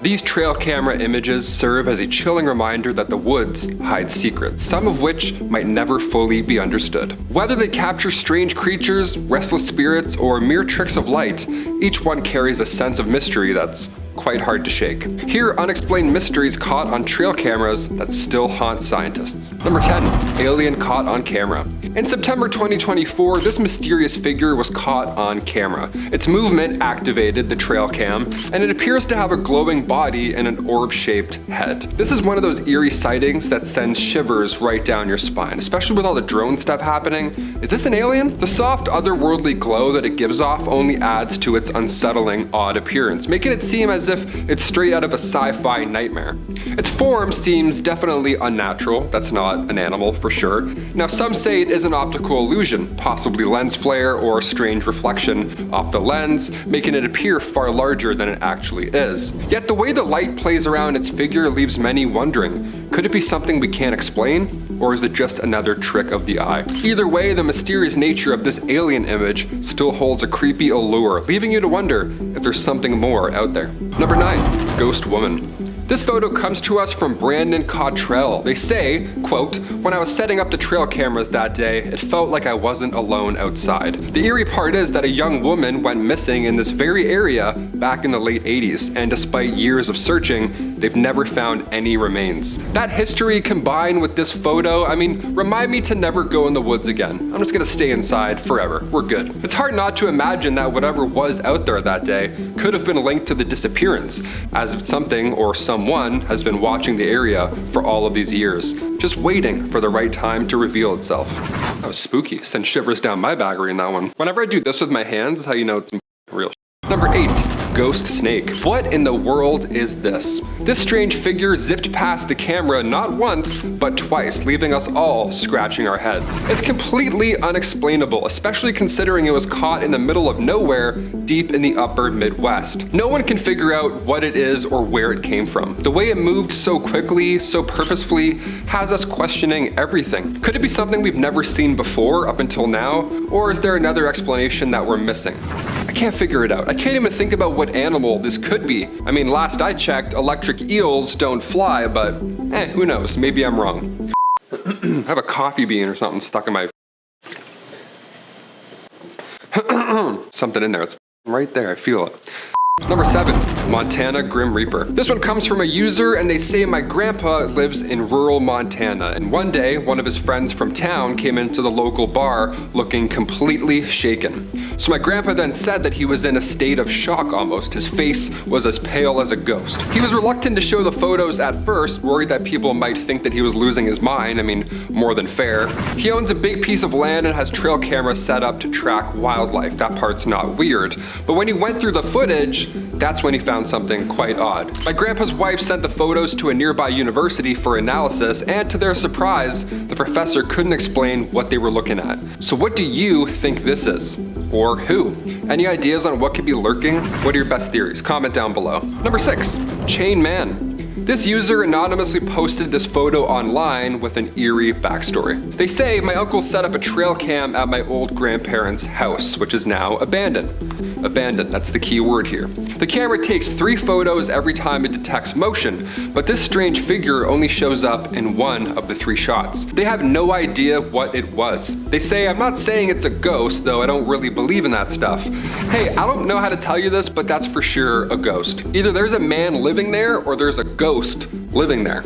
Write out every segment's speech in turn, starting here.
These trail camera images serve as a chilling reminder that the woods hide secrets, some of which might never fully be understood. Whether they capture strange creatures, restless spirits, or mere tricks of light, each one carries a sense of mystery that's quite hard to shake. Here are unexplained mysteries caught on trail cameras that still haunt scientists. Number 10. Alien caught on camera. In September 2024, this mysterious figure was caught on camera. Its movement activated the trail cam, and it appears to have a glowing body and an orb-shaped head. This is one of those eerie sightings that sends shivers right down your spine, especially with all the drone stuff happening. Is this an alien? The soft, otherworldly glow that it gives off only adds to its unsettling, odd appearance, making it seem as if it's straight out of a sci-fi nightmare. Its form seems definitely unnatural. That's not an animal for sure. Now, some say it is an optical illusion, possibly lens flare or a strange reflection off the lens, making it appear far larger than it actually is. Yet the way the light plays around its figure leaves many wondering, could it be something we can't explain? Or is it just another trick of the eye? Either way, the mysterious nature of this alien image still holds a creepy allure, leaving you to wonder if there's something more out there. Number 9. Ghost Woman. This photo comes to us from Brandon Cottrell. They say, quote, "When I was setting up the trail cameras that day, it felt like I wasn't alone outside." The eerie part is that a young woman went missing in this very area back in the late 80s, and despite years of searching, they've never found any remains. That history combined with this photo, remind me to never go in the woods again. I'm just gonna stay inside forever. We're good. It's hard not to imagine that whatever was out there that day could have been linked to the disappearance, as if something or someone has been watching the area for all of these years, just waiting for the right time to reveal itself. That was spooky. Sent shivers down my back reading that one. Whenever I do this with my hands, how you know it's real. Number 8. Ghost snake. What in the world is this? This strange figure zipped past the camera not once, but twice, leaving us all scratching our heads. It's completely unexplainable, especially considering it was caught in the middle of nowhere, deep in the upper Midwest. No one can figure out what it is or where it came from. The way it moved so quickly, so purposefully, has us questioning everything. Could it be something we've never seen before up until now? Or is there another explanation that we're missing? I can't figure it out. I can't even think about what animal this could be. Last I checked, electric eels don't fly, but who knows? Maybe I'm wrong. I have a coffee bean or something stuck in my... something in there. It's right there. I feel it. Number 7. Montana Grim Reaper. This one comes from a user, and they say, "My grandpa lives in rural Montana, and one day one of his friends from town came into the local bar looking completely shaken. So my grandpa then said that he was in a state of shock almost. His face was as pale as a ghost. He was reluctant to show the photos at first, worried that people might think that he was losing his mind. More than fair. He owns a big piece of land and has trail cameras set up to track wildlife. That part's not weird. But when he went through the footage, that's when he found something quite odd. My grandpa's wife sent the photos to a nearby university for analysis, and to their surprise, the professor couldn't explain what they were looking at. So what do you think this is? Or who? Any ideas on what could be lurking? What are your best theories? Comment down below. Number 6. Chain Man. This user anonymously posted this photo online with an eerie backstory. They say, "My uncle set up a trail cam at my old grandparents' house, which is now abandoned." Abandoned, that's the key word here. The camera takes 3 photos every time it detects motion, but this strange figure only shows up in 1 of the 3 shots. They have no idea what it was. They say, "I'm not saying it's a ghost, though I don't really believe in that stuff. Hey, I don't know how to tell you this, but that's for sure a ghost. Either there's a man living there or there's a ghost living there.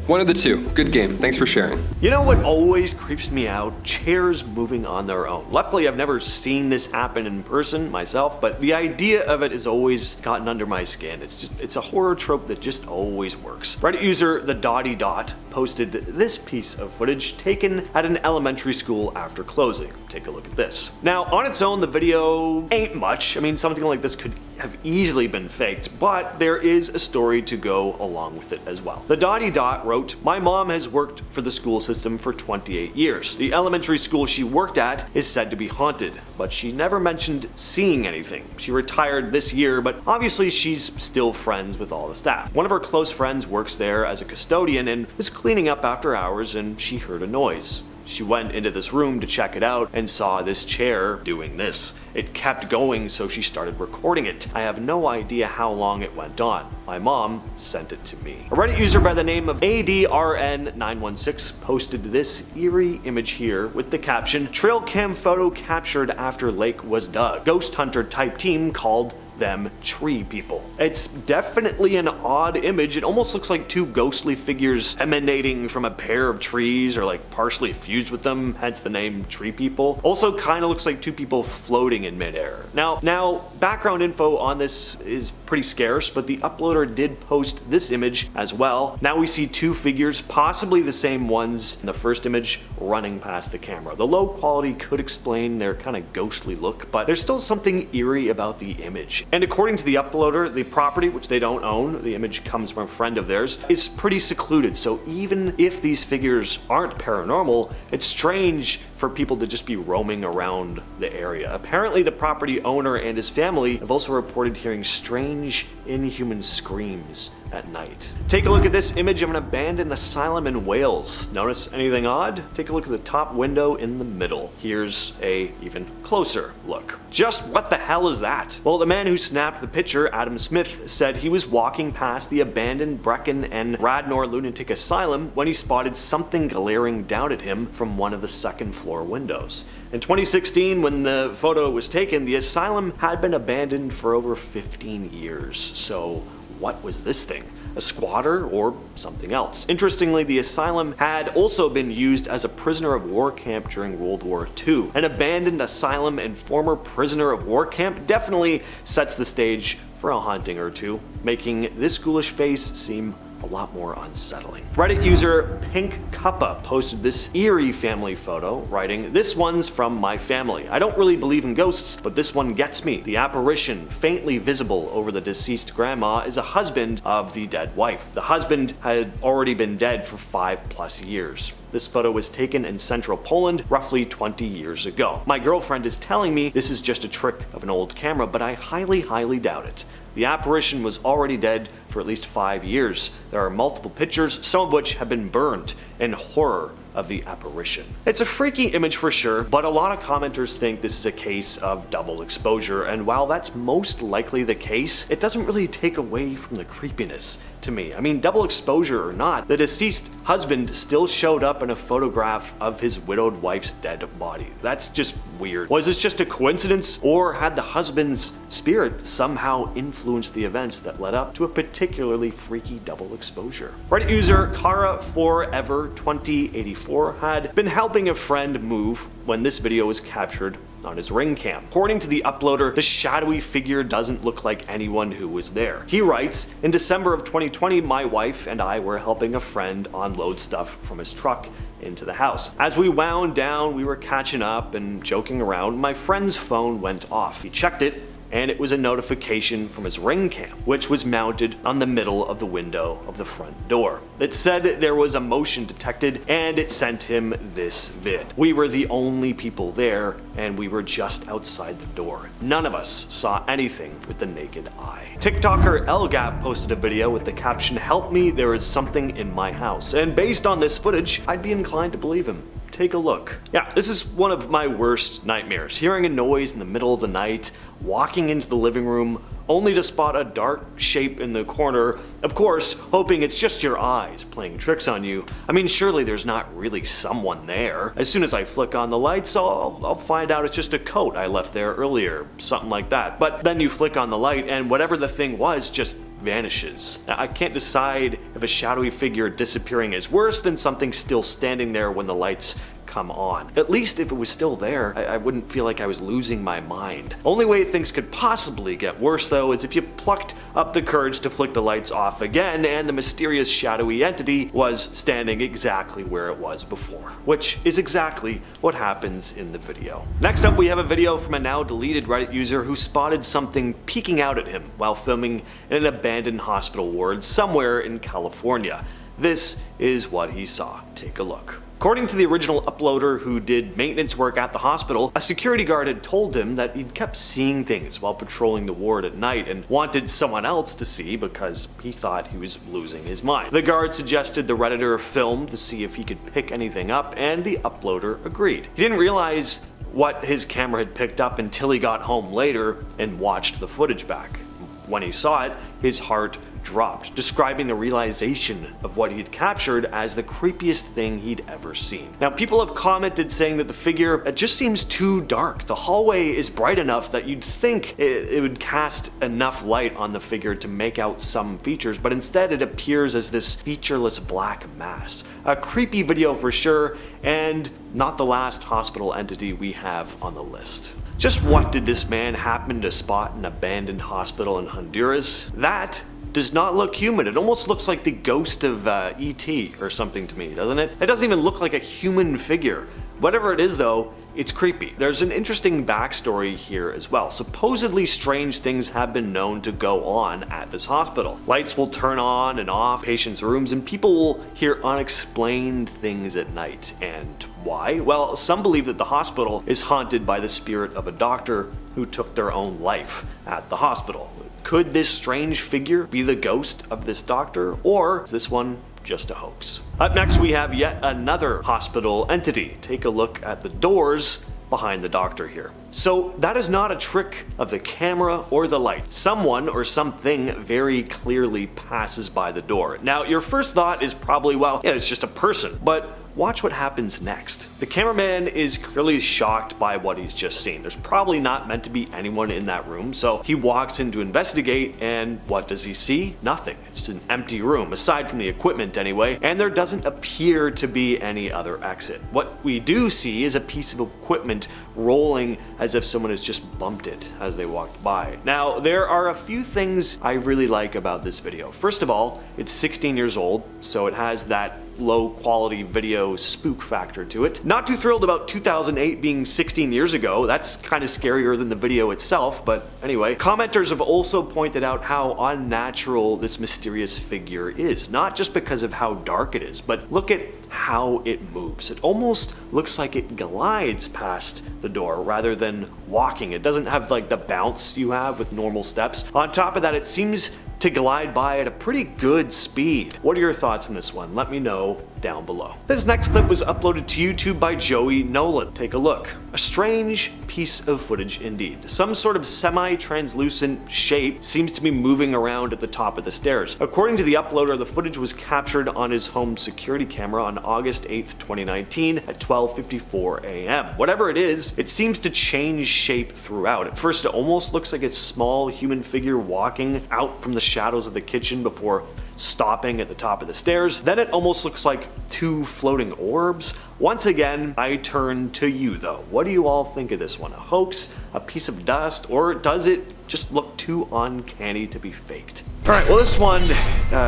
One of the two. Good game. Thanks for sharing. You know what always creeps me out? Chairs moving on their own. Luckily, I've never seen this happen in person myself, but the idea of it has always gotten under my skin. It's a horror trope that just always works. Reddit user the Dotty Dot posted this piece of footage taken at an elementary school after closing. Take a look at this. Now, on its own, the video ain't much. Something like this could have easily been faked, but there is a story to go along with it as well. The Dotty Dot wrote, "My mom has worked for the school system for 28 years. The elementary school she worked at is said to be haunted, but she never mentioned seeing anything. She retired this year, but obviously she's still friends with all the staff. One of her close friends works there as a custodian and was cleaning up after hours and she heard a noise. She went into this room to check it out and saw this chair doing this. It kept going, so she started recording it. I have no idea how long it went on. My mom sent it to me. A Reddit user by the name of ADRN916 posted this eerie image here with the caption, "Trail cam photo captured after lake was dug. Ghost hunter type team called them tree people." It's definitely an odd image. It almost looks like two ghostly figures emanating from a pair of trees or like partially fused with them, hence the name tree people. Also kind of looks like two people floating in midair. Now, background info on this is pretty scarce, but the uploader did post this image as well. Now we see two figures, possibly the same ones in the first image, running past the camera. The low quality could explain their kind of ghostly look, but there's still something eerie about the image. And according to the uploader, the property, which they don't own, the image comes from a friend of theirs, is pretty secluded. So even if these figures aren't paranormal, it's strange for people to just be roaming around the area. Apparently the property owner and his family have also reported hearing strange, inhuman screams at night. Take a look at this image of an abandoned asylum in Wales. Notice anything odd? Take a look at the top window in the middle. Here's a even closer look. Just what the hell is that? Well, the man who snapped the picture, Adam Smith, said he was walking past the abandoned Brecon and Radnor Lunatic Asylum when he spotted something glaring down at him from one of the second floor windows. In 2016, when the photo was taken, the asylum had been abandoned for over 15 years. So what was this thing? A squatter or something else? Interestingly, the asylum had also been used as a prisoner of war camp during World War II. An abandoned asylum and former prisoner of war camp definitely sets the stage for a haunting or two, making this ghoulish face seem a lot more unsettling. Reddit user Pink Cuppa posted this eerie family photo, writing, "This one's from my family. I don't really believe in ghosts, but this one gets me. The apparition, faintly visible over the deceased grandma, is a husband of the dead wife. The husband had already been dead for 5+ years. This photo was taken in central Poland roughly 20 years ago. My girlfriend is telling me this is just a trick of an old camera, but I highly doubt it. The apparition was already dead for at least 5 years. There are multiple pictures, some of which have been burned in horror of the apparition." It's a freaky image for sure, but a lot of commenters think this is a case of double exposure, and while that's most likely the case, it doesn't really take away from the creepiness to me. I mean, double exposure or not, the deceased husband still showed up in a photograph of his widowed wife's dead body. That's just weird. Was this just a coincidence, or had the husband's spirit somehow influenced the events that led up to a particularly freaky double exposure? Reddit user Kara4Ever2084 had been helping a friend move when this video was captured on his ring cam. According to the uploader, the shadowy figure doesn't look like anyone who was there. He writes, "In December of 2020, my wife and I were helping a friend unload stuff from his truck into the house. As we wound down, we were catching up and joking around. My friend's phone went off. He checked it, and it was a notification from his ring cam, which was mounted on the middle of the window of the front door. It said there was a motion detected, and it sent him this vid. We were the only people there, and we were just outside the door. None of us saw anything with the naked eye." TikToker Elgap posted a video with the caption, "Help me, there is something in my house." And based on this footage, I'd be inclined to believe him. Take a look. Yeah, this is one of my worst nightmares. Hearing a noise in the middle of the night, walking into the living room, only to spot a dark shape in the corner, of course, hoping it's just your eyes playing tricks on you. I mean, surely there's not really someone there. As soon as I flick on the lights, I'll find out it's just a coat I left there earlier, something like that. But then you flick on the light, and whatever the thing was just vanishes. Now, I can't decide if a shadowy figure disappearing is worse than something still standing there when the lights come on. At least if it was still there, I wouldn't feel like I was losing my mind. Only way things could possibly get worse though is if you plucked up the courage to flick the lights off again and the mysterious shadowy entity was standing exactly where it was before, which is exactly what happens in the video. Next up, we have a video from a now deleted Reddit user who spotted something peeking out at him while filming in an abandoned hospital ward somewhere in California. This is what he saw. Take a look. According to the original uploader who did maintenance work at the hospital, a security guard had told him that he'd kept seeing things while patrolling the ward at night and wanted someone else to see because he thought he was losing his mind. The guard suggested the Redditor film to see if he could pick anything up, and the uploader agreed. He didn't realize what his camera had picked up until he got home later and watched the footage back. When he saw it, his heart dropped, describing the realization of what he'd captured as the creepiest thing he'd ever seen. Now, people have commented saying that the figure, it just seems too dark. The hallway is bright enough that you'd think it would cast enough light on the figure to make out some features, but instead it appears as this featureless black mass. A creepy video for sure, and not the last hospital entity we have on the list. Just what did this man happen to spot in an abandoned hospital in Honduras? That does not look human. It almost looks like the ghost of E.T. or something to me, doesn't it? It doesn't even look like a human figure. Whatever it is though, it's creepy. There's an interesting backstory here as well. Supposedly strange things have been known to go on at this hospital. Lights will turn on and off patients' rooms, and people will hear unexplained things at night. And why? Well, some believe that the hospital is haunted by the spirit of a doctor who took their own life at the hospital. Could this strange figure be the ghost of this doctor, or is this one just a hoax? Up next, we have yet another hospital entity. Take a look at the doors behind the doctor here. So that is not a trick of the camera or the light. Someone or something very clearly passes by the door. Now, your first thought is probably, well, yeah, it's just a person, but watch what happens next. The cameraman is clearly shocked by what he's just seen. There's probably not meant to be anyone in that room, so he walks in to investigate, and what does he see? Nothing. It's an empty room, aside from the equipment anyway, and there doesn't appear to be any other exit. What we do see is a piece of equipment rolling as if someone has just bumped it as they walked by. Now, there are a few things I really like about this video. First of all, it's 16 years old, so it has that low quality video spook factor to it. Not too thrilled about 2008 being 16 years ago. That's kind of scarier than the video itself, but anyway. Commenters have also pointed out how unnatural this mysterious figure is. Not just because of how dark it is, but look at how it moves. It almost looks like it glides past the door rather than walking. It doesn't have like the bounce you have with normal steps. On top of that, it seems to glide by at a pretty good speed. What are your thoughts on this one? Let me know down below. This next clip was uploaded to YouTube by Joey Nolan. Take a look. A strange piece of footage indeed. Some sort of semi-translucent shape seems to be moving around at the top of the stairs. According to the uploader, the footage was captured on his home security camera on August 8th, 2019 at 12:54 a.m. Whatever it is, it seems to change shape throughout. At first, it almost looks like a small human figure walking out from the shadows of the kitchen before stopping at the top of the stairs. Then it almost looks like two floating orbs. Once again, I turn to you though. What do you all think of this one? A hoax, a piece of dust, or does it just look too uncanny to be faked? Alright, well this one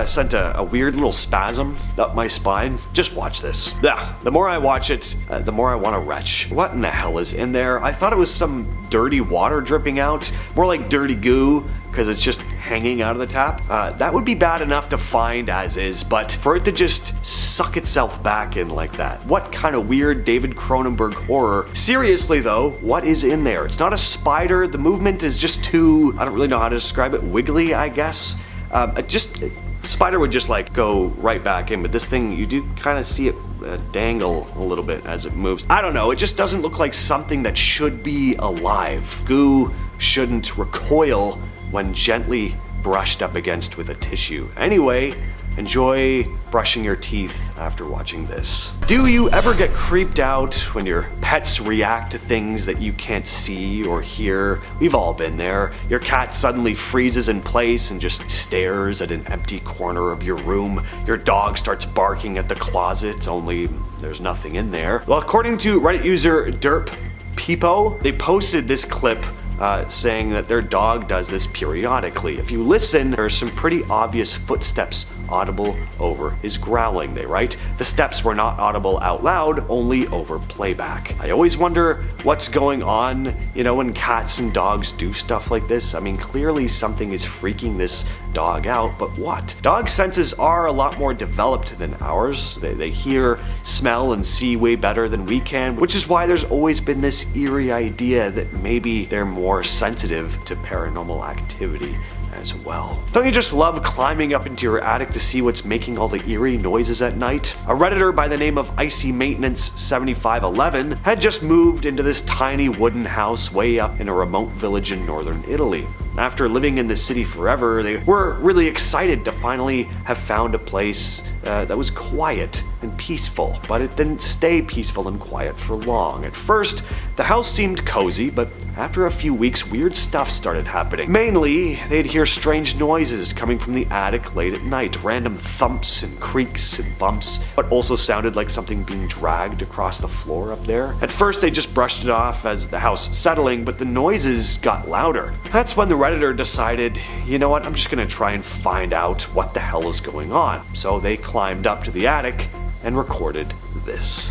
sent a weird little spasm up my spine. Just watch this. Yeah, the more I watch it, the more I want to retch. What in the hell is in there? I thought it was some dirty water dripping out. More like dirty goo, because it's just hanging out of the tap. That would be bad enough to find as is, but for it to just suck itself back in like that. What kind of weird David Cronenberg horror? Seriously though, what is in there? It's not a spider. The movement is just too, I don't really know how to describe it, wiggly, I guess. Spider would just like go right back in, but this thing, you do kind of see it dangle a little bit as it moves. I don't know, it just doesn't look like something that should be alive. Goo shouldn't recoil when gently brushed up against with a tissue. Anyway, enjoy brushing your teeth after watching this. Do you ever get creeped out when your pets react to things that you can't see or hear? We've all been there. Your cat suddenly freezes in place and just stares at an empty corner of your room. Your dog starts barking at the closet, only there's nothing in there. Well, according to Reddit user Derp Peepo, they posted this clip saying that their dog does this periodically. If you listen, there's some pretty obvious footsteps audible over his growling, they write. The steps were not audible out loud, only over playback. I always wonder what's going on, when cats and dogs do stuff like this. I mean, clearly something is freaking this dog out, but what? Dog senses are a lot more developed than ours. They hear, smell, and see way better than we can, which is why there's always been this eerie idea that maybe they're more sensitive to paranormal activity as well. Don't you just love climbing up into your attic to see what's making all the eerie noises at night? A Redditor by the name of Icy Maintenance 7511 had just moved into this tiny wooden house way up in a remote village in northern Italy. After living in the city forever, they were really excited to finally have found a place that was quiet and peaceful, but it didn't stay peaceful and quiet for long. At first, the house seemed cozy, but after a few weeks, weird stuff started happening. Mainly, they'd hear strange noises coming from the attic late at night, random thumps and creaks and bumps, but also sounded like something being dragged across the floor up there. At first, they just brushed it off as the house settling, but the noises got louder. That's when the Redditor decided, you know what, I'm just gonna try and find out what the hell is going on. So they climbed up to the attic and recorded this.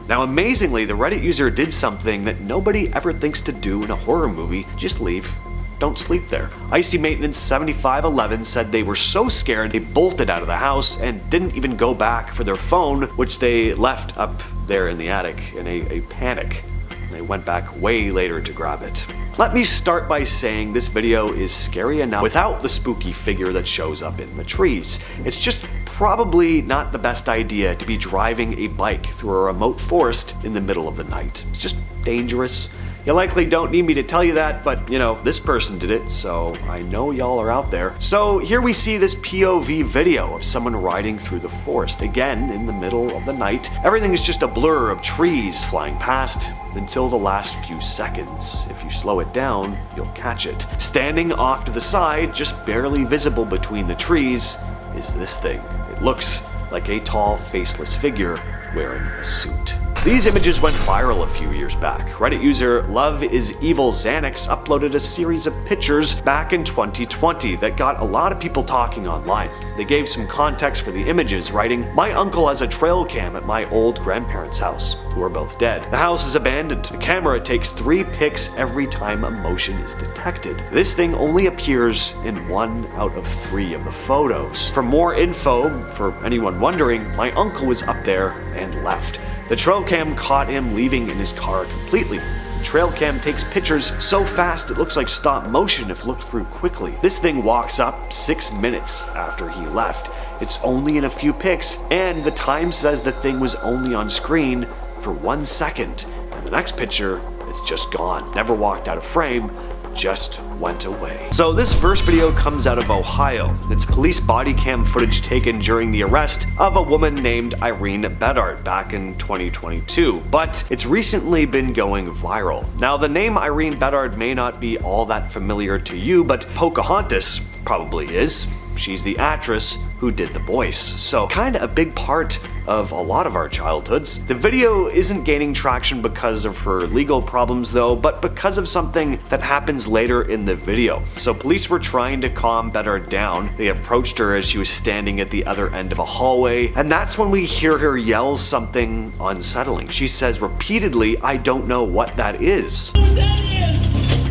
Now amazingly, the Reddit user did something that nobody ever thinks to do in a horror movie: just leave. Don't sleep there. Icy Maintenance 7511 said they were so scared they bolted out of the house and didn't even go back for their phone, which they left up there in the attic in a panic. They went back way later to grab it. Let me start by saying this video is scary enough without the spooky figure that shows up in the trees. It's just probably not the best idea to be driving a bike through a remote forest in the middle of the night. It's just dangerous. You likely don't need me to tell you that, but this person did it, so I know y'all are out there. So here we see this POV video of someone riding through the forest, again in the middle of the night. Everything is just a blur of trees flying past until the last few seconds. If you slow it down, you'll catch it. Standing off to the side, just barely visible between the trees, is this thing. It looks like a tall, faceless figure wearing a suit. These images went viral a few years back. Reddit user Love Is Evil Xanax uploaded a series of pictures back in 2020 that got a lot of people talking online. They gave some context for the images, writing, "My uncle has a trail cam at my old grandparents' house, who are both dead. The house is abandoned. The camera takes 3 pics every time a motion is detected. This thing only appears in 1 out of 3 of the photos. For more info, for anyone wondering, my uncle was up there and left. The trail cam caught him leaving in his car completely. The trail cam takes pictures so fast it looks like stop motion if looked through quickly. This thing walks up 6 minutes after he left. It's only in a few pics, and the time says the thing was only on screen for 1 second. And the next picture, it's just gone. Never walked out of frame, just went away." So this first video comes out of Ohio. It's police body cam footage taken during the arrest of a woman named Irene Bedard back in 2022, but it's recently been going viral. Now the name Irene Bedard may not be all that familiar to you, but Pocahontas probably is. She's the actress who did the voice, so kinda a big part of a lot of our childhoods. The video isn't gaining traction because of her legal problems though, but because of something that happens later in the video. So police were trying to calm Bedard down. They approached her as she was standing at the other end of a hallway, and that's when we hear her yell something unsettling. She says repeatedly, "I don't know what that is."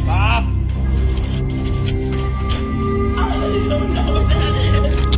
Bob! I don't know what that is.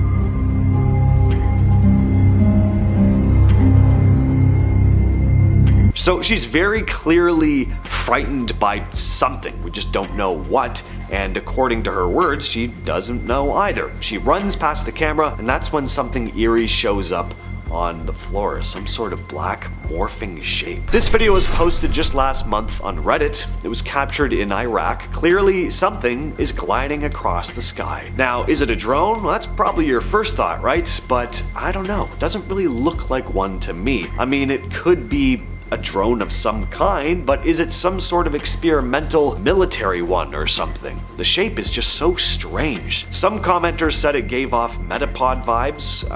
So she's very clearly frightened by something. We just don't know what. And according to her words, she doesn't know either. She runs past the camera, and that's when something eerie shows up on the floor, some sort of black morphing shape. This video was posted just last month on Reddit. It was captured in Iraq. Clearly something is gliding across the sky. Now, is it a drone? Well, that's probably your first thought, right? But I don't know. It doesn't really look like one to me. I mean, it could be a drone of some kind, but is it some sort of experimental military one or something? The shape is just so strange. Some commenters said it gave off Metapod vibes.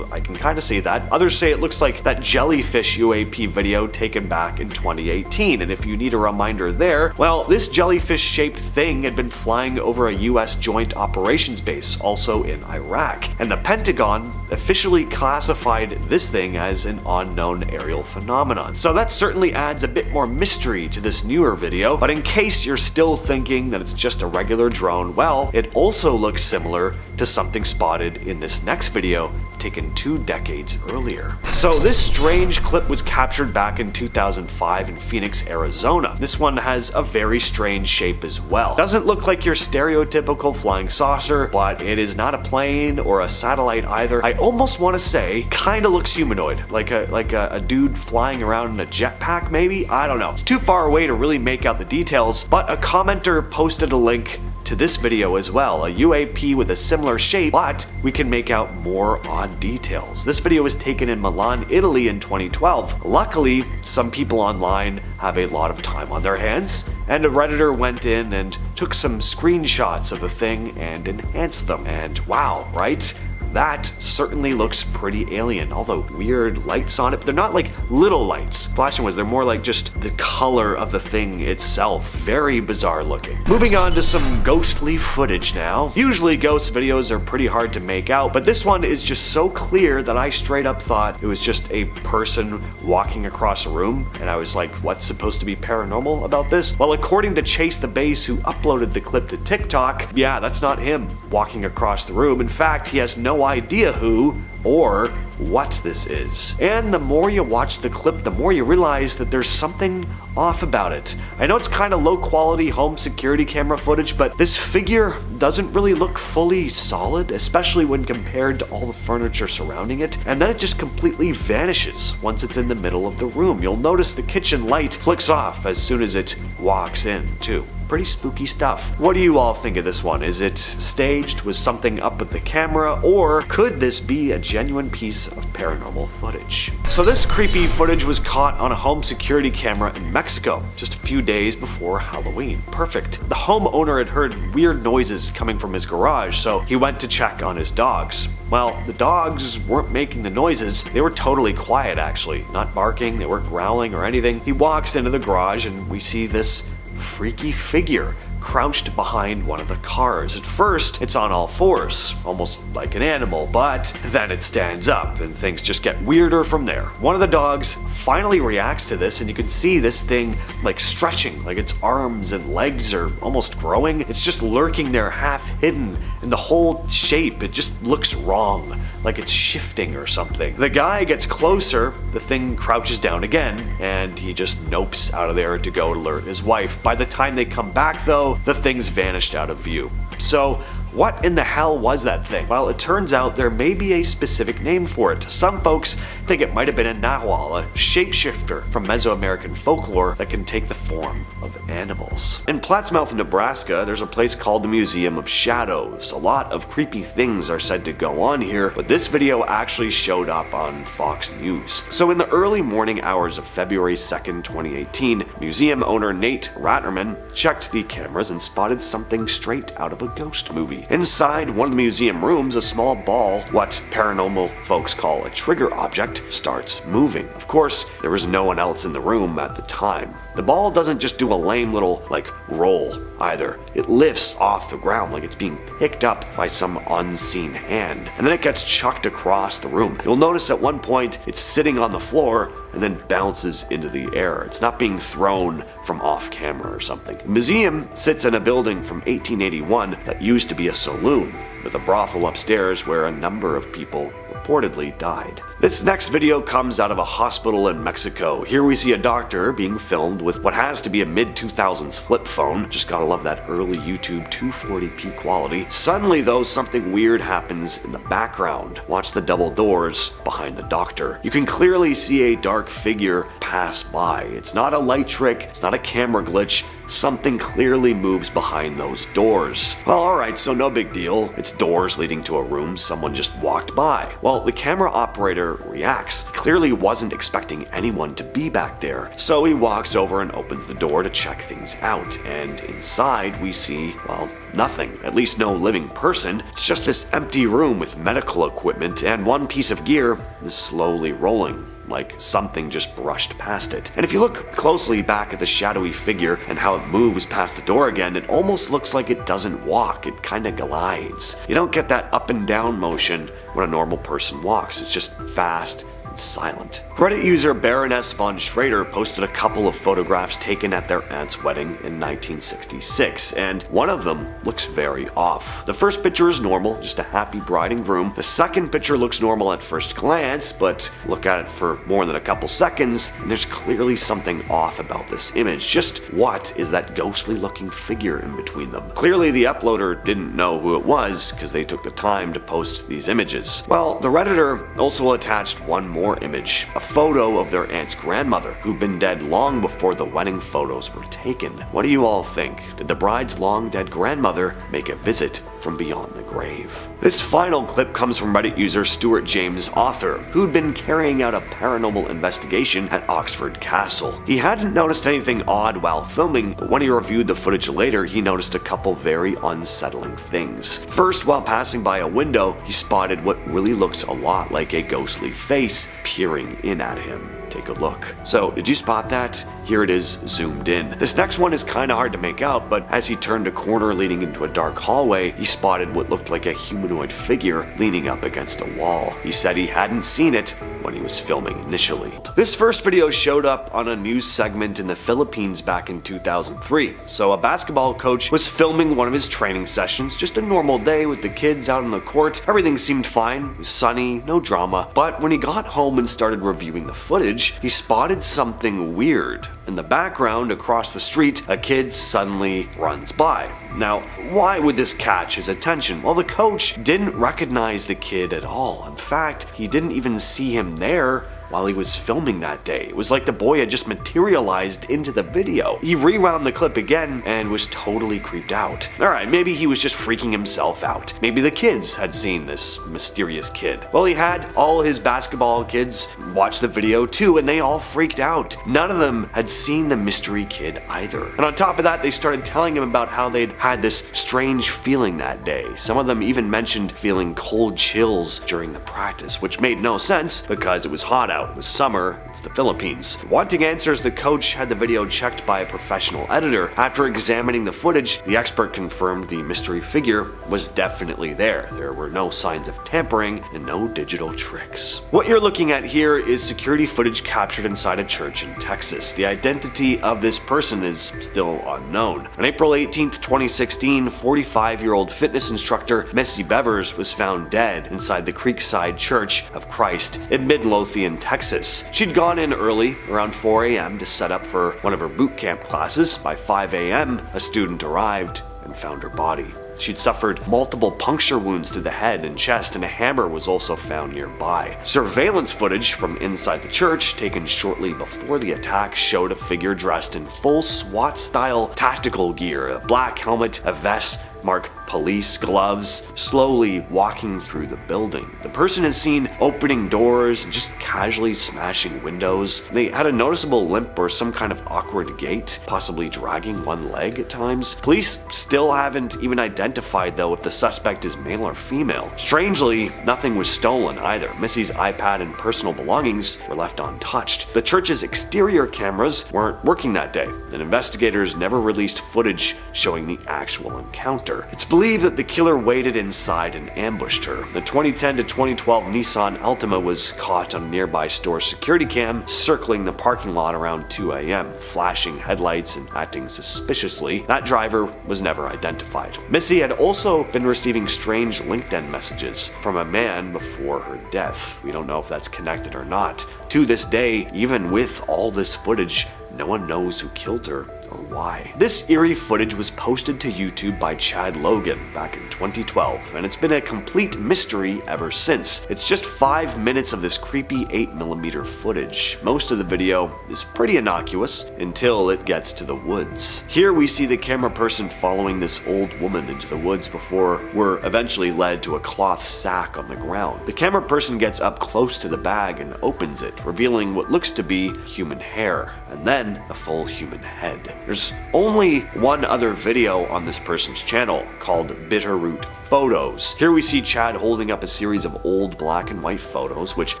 I can kind of see that. Others say it looks like that jellyfish UAP video taken back in 2018, and if you need a reminder there, well, this jellyfish-shaped thing had been flying over a US Joint Operations Base, also in Iraq, and the Pentagon officially classified this thing as an unknown aerial phenomenon. So that certainly adds a bit more mystery to this newer video, but in case you're still thinking that it's just a regular drone, well, it also looks similar to something spotted in this next video taken 2 decades earlier. So this strange clip was captured back in 2005 in Phoenix, Arizona. This one has a very strange shape as well. Doesn't look like your stereotypical flying saucer, but it is not a plane or a satellite either. I almost want to say kinda looks humanoid, like a dude flying around in a jetpack maybe? I don't know. It's too far away to really make out the details, but a commenter posted a link to this video as well, a UAP with a similar shape, but we can make out more odd details. This video was taken in Milan, Italy in 2012. Luckily, some people online have a lot of time on their hands, and a Redditor went in and took some screenshots of the thing and enhanced them. And wow, right? That certainly looks pretty alien. All the weird lights on it, but they're not like little lights. Flashing ones, they're more like just the color of the thing itself. Very bizarre looking. Moving on to some ghostly footage now. Usually ghost videos are pretty hard to make out, but this one is just so clear that I straight up thought it was just a person walking across a room, and I was like, what's supposed to be paranormal about this? Well, according to Chase the Bass, who uploaded the clip to TikTok, yeah, that's not him walking across the room. In fact, he has no idea who or what this is. And the more you watch the clip, the more you realize that there's something off about it. I know it's kind of low quality home security camera footage, but this figure doesn't really look fully solid, especially when compared to all the furniture surrounding it, and then it just completely vanishes once it's in the middle of the room. You'll notice the kitchen light flicks off as soon as it walks in, too. Pretty spooky stuff. What do you all think of this one? Is it staged? Was something up with the camera? Or could this be a genuine piece of paranormal footage? So this creepy footage was caught on a home security camera in Mexico just a few days before Halloween. Perfect. The homeowner had heard weird noises coming from his garage, so he went to check on his dogs. Well, the dogs weren't making the noises. They were totally quiet actually. Not barking, they weren't growling or anything. He walks into the garage and we see this freaky figure crouched behind one of the cars. At first, it's on all fours, almost like an animal, but then it stands up and things just get weirder from there. One of the dogs finally reacts to this and you can see this thing like stretching, like its arms and legs are almost growing. It's just lurking there half hidden, and the whole shape, it just looks wrong, like it's shifting or something. The guy gets closer, the thing crouches down again, and he just nopes out of there to go alert his wife. By the time they come back though, the thing's vanished out of view. So what in the hell was that thing? Well, it turns out there may be a specific name for it. Some folks think it might have been a Nahual, a shapeshifter from Mesoamerican folklore that can take the form of animals. In Plattsmouth, Nebraska, there's a place called the Museum of Shadows. A lot of creepy things are said to go on here, but this video actually showed up on Fox News. So in the early morning hours of February 2nd, 2018, museum owner Nate Ratnerman checked the cameras and spotted something straight out of a ghost movie. Inside one of the museum rooms, a small ball, what paranormal folks call a trigger object, starts moving. Of course, there was no one else in the room at the time. The ball doesn't just do a lame little, roll either. It lifts off the ground like it's being picked up by some unseen hand, and then it gets chucked across the room. You'll notice at one point it's sitting on the floor and then bounces into the air. It's not being thrown from off camera or something. The museum sits in a building from 1881 that used to be a saloon, with a brothel upstairs where a number of people reportedly died. This next video comes out of a hospital in Mexico. Here we see a doctor being filmed with what has to be a mid-2000s flip phone. Just gotta love that early YouTube 240p quality. Suddenly though, something weird happens in the background. Watch the double doors behind the doctor. You can clearly see a dark figure pass by. It's not a light trick, it's not a camera glitch. something clearly moves behind those doors. Well, alright, so no big deal. It's doors leading to a room someone just walked by. Well, the camera operator reacts. He clearly wasn't expecting anyone to be back there. So he walks over and opens the door to check things out. And inside we see, well, nothing. At least no living person. It's just this empty room with medical equipment, and one piece of gear is slowly rolling, like something just brushed past it. And if you look closely back at the shadowy figure and how it moves past the door again, it almost looks like it doesn't walk, it kinda glides. You don't get that up and down motion when a normal person walks, it's just fast and silent. Reddit user Baroness von Schrader posted a couple of photographs taken at their aunt's wedding in 1966, and one of them looks very off. The first picture is normal, just a happy bride and groom. The second picture looks normal at first glance, but look at it for more than a couple seconds, and there's clearly something off about this image. Just what is that ghostly looking figure in between them? Clearly the uploader didn't know who it was, because they took the time to post these images. Well, the Redditor also attached one more image, a photo of their aunt's grandmother, who'd been dead long before the wedding photos were taken. What do you all think? Did the bride's long dead grandmother make a visit from beyond the grave? This final clip comes from Reddit user Stuart James Author, who'd been carrying out a paranormal investigation at Oxford Castle. He hadn't noticed anything odd while filming, but when he reviewed the footage later, he noticed a couple very unsettling things. First, while passing by a window, he spotted what really looks a lot like a ghostly face peering in at him. Take a look. So, did you spot that? Here it is zoomed in. This next one is kinda hard to make out, but as he turned a corner leading into a dark hallway, he spotted what looked like a humanoid figure leaning up against a wall. He said he hadn't seen it when he was filming initially. This first video showed up on a news segment in the Philippines back in 2003. So a basketball coach was filming one of his training sessions, just a normal day with the kids out on the court. Everything seemed fine, it was sunny, no drama. But when he got home and started reviewing the footage, he spotted something weird. In the background, across the street, a kid suddenly runs by. Now, why would this catch his attention? Well, the coach didn't recognize the kid at all. In fact, he didn't even see him there while he was filming that day. It was like the boy had just materialized into the video. He rewound the clip again and was totally creeped out. Alright, maybe he was just freaking himself out. Maybe the kids had seen this mysterious kid. Well, he had all his basketball kids watch the video too, and they all freaked out. None of them had seen the mystery kid either. And on top of that, they started telling him about how they'd had this strange feeling that day. Some of them even mentioned feeling cold chills during the practice, which made no sense because it was hot out. It was summer, it's the Philippines. Wanting answers, the coach had the video checked by a professional editor. After examining the footage, the expert confirmed the mystery figure was definitely there. There were no signs of tampering and no digital tricks. What you're looking at here is security footage captured inside a church in Texas. The identity of this person is still unknown. On April 18th, 2016, 45-year-old fitness instructor Missy Bevers was found dead inside the Creekside Church of Christ in Midlothian, Texas. She'd gone in early, around 4 a.m. to set up for one of her boot camp classes. By 5 a.m., a student arrived and found her body. She'd suffered multiple puncture wounds to the head and chest, and a hammer was also found nearby. Surveillance footage from inside the church, taken shortly before the attack, showed a figure dressed in full SWAT-style tactical gear, a black helmet, a vest marked police gloves, slowly walking through the building. The person is seen opening doors and just casually smashing windows. They had a noticeable limp or some kind of awkward gait, possibly dragging one leg at times. Police still haven't even identified though if the suspect is male or female. Strangely, nothing was stolen either. Missy's iPad and personal belongings were left untouched. The church's exterior cameras weren't working that day, and investigators never released footage showing the actual encounter. It's believed that the killer waited inside and ambushed her. The 2010 to 2012 Nissan Altima was caught on a nearby store security cam circling the parking lot around 2 a.m., flashing headlights and acting suspiciously. That driver was never identified. Missy had also been receiving strange LinkedIn messages from a man before her death. We don't know if that's connected or not. To this day, even with all this footage, no one knows who killed her or why. This eerie footage was posted to YouTube by Chad Logan back in 2012, and it's been a complete mystery ever since. It's just 5 minutes of this creepy 8mm footage. Most of the video is pretty innocuous until it gets to the woods. Here we see the camera person following this old woman into the woods before we're eventually led to a cloth sack on the ground. The camera person gets up close to the bag and opens it, revealing what looks to be human hair, and then a full human head. There's only one other video on this person's channel called Bitterroot Photos. Here we see Chad holding up a series of old black and white photos which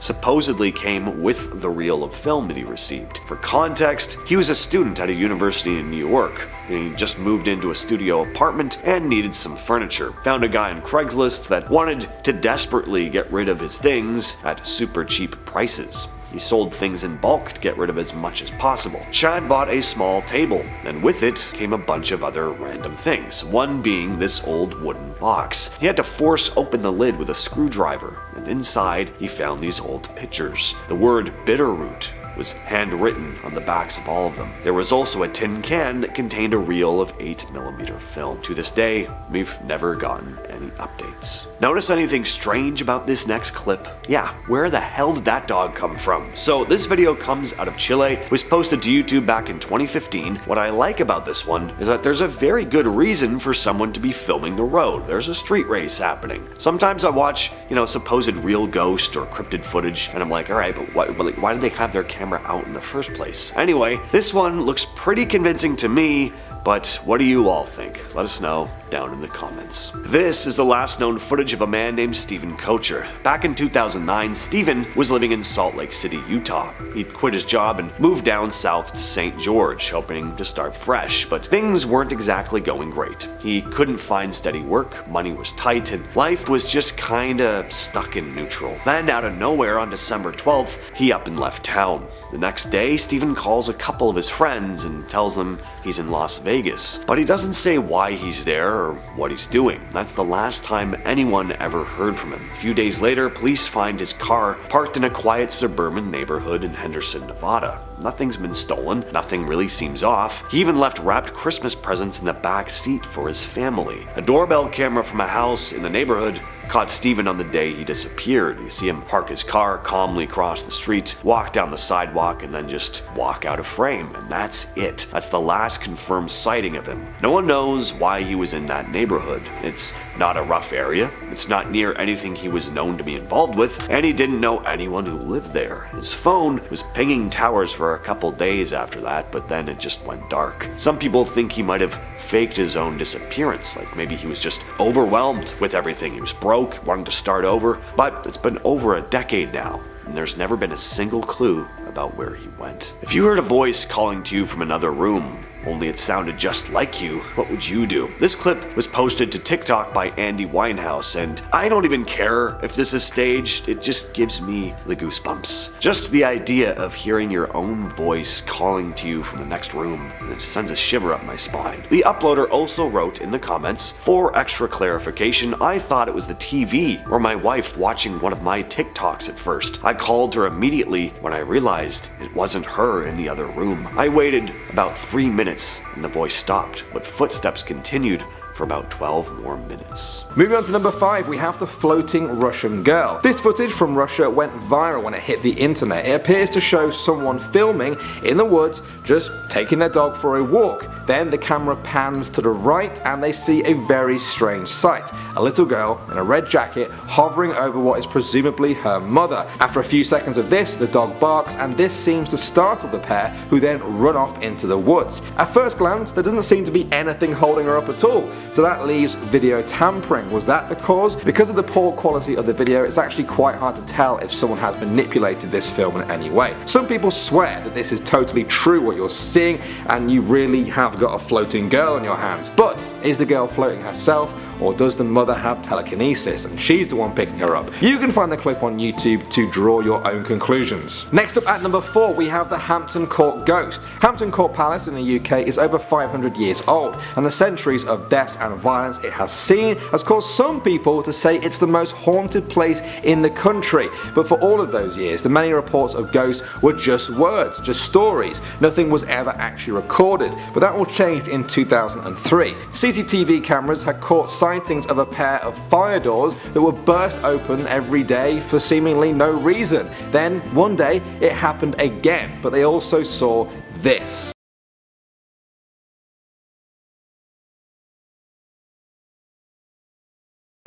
supposedly came with the reel of film that he received. For context, he was a student at a university in New York. He just moved into a studio apartment and needed some furniture. Found a guy on Craigslist that wanted to desperately get rid of his things at super cheap prices. He sold things in bulk to get rid of as much as possible. Chad bought a small table, and with it came a bunch of other random things, one being this old wooden box. He had to force open the lid with a screwdriver, and inside he found these old pictures. The word Bitterroot was handwritten on the backs of all of them. There was also a tin can that contained a reel of 8mm film. To this day, we've never gotten any updates. Notice anything strange about this next clip? Yeah, where the hell did that dog come from? So this video comes out of Chile, was posted to YouTube back in 2015. What I like about this one is that there's a very good reason for someone to be filming the road. There's a street race happening. Sometimes I watch, supposed real ghost or cryptid footage, and I'm like, alright, but why did they have their camera out in the first place? Anyway, this one looks pretty convincing to me, but what do you all think? Let us know down in the comments. This is the last known footage of a man named Stephen Kocher. Back in 2009, Stephen was living in Salt Lake City, Utah. He'd quit his job and moved down south to St. George, hoping to start fresh, but things weren't exactly going great. He couldn't find steady work, money was tight, and life was just kinda stuck in neutral. Then out of nowhere on December 12th, he up and left town. The next day, Stephen calls a couple of his friends and tells them he's in Las Vegas, but he doesn't say why he's there or what he's doing. That's the last time anyone ever heard from him. A few days later, police find his car parked in a quiet suburban neighborhood in Henderson, Nevada. Nothing's been stolen, nothing really seems off. He even left wrapped Christmas presents in the back seat for his family. A doorbell camera from a house in the neighborhood caught Stephen on the day he disappeared. You see him park his car, calmly cross the street, walk down the sidewalk, and then just walk out of frame, and that's it. That's the last confirmed sighting of him. No one knows why he was in that neighborhood. It's not a rough area, it's not near anything he was known to be involved with, and he didn't know anyone who lived there. His phone was pinging towers for a couple days after that, but then it just went dark. Some people think he might have faked his own disappearance, like maybe he was just overwhelmed with everything. He was broke, wanted to start over, but it's been over a decade now, and there's never been a single clue about where he went. If you heard a voice calling to you from another room, only it sounded just like you, what would you do? This clip was posted to TikTok by Andy Winehouse, and I don't even care if this is staged, it just gives me the goosebumps. Just the idea of hearing your own voice calling to you from the next room, it sends a shiver up my spine. The uploader also wrote in the comments, for extra clarification, I thought it was the TV or my wife watching one of my TikToks at first. I called her immediately when I realized it wasn't her in the other room. I waited about 3 minutes and the voice stopped, but footsteps continued for about 12 more minutes. Moving on to number 5, we have the floating Russian girl. This footage from Russia went viral when it hit the internet. It appears to show someone filming in the woods, just taking their dog for a walk. Then the camera pans to the right and they see a very strange sight. A little girl in a red jacket hovering over what is presumably her mother. After a few seconds of this, the dog barks and this seems to startle the pair, who then run off into the woods. At first glance, there doesn't seem to be anything holding her up at all. So that leaves video tampering. Was that the cause? Because of the poor quality of the video, it's actually quite hard to tell if someone has manipulated this film in any way. Some people swear that this is totally true what you're seeing and you really have got a floating girl on your hands. But is the girl floating herself, or does the mother have telekinesis and she's the one picking her up? You can find the clip on YouTube to draw your own conclusions. Next up at number 4 we have the Hampton Court ghost. Hampton Court Palace in the UK is over 500 years old, and the centuries of deaths and violence it has seen has caused some people to say it's the most haunted place in the country. But for all of those years, the many reports of ghosts were just words, just stories. Nothing was ever actually recorded, but that all changed in 2003. CCTV cameras had caught sightings of a pair of fire doors that were burst open every day for seemingly no reason. Then one day it happened again, but they also saw this.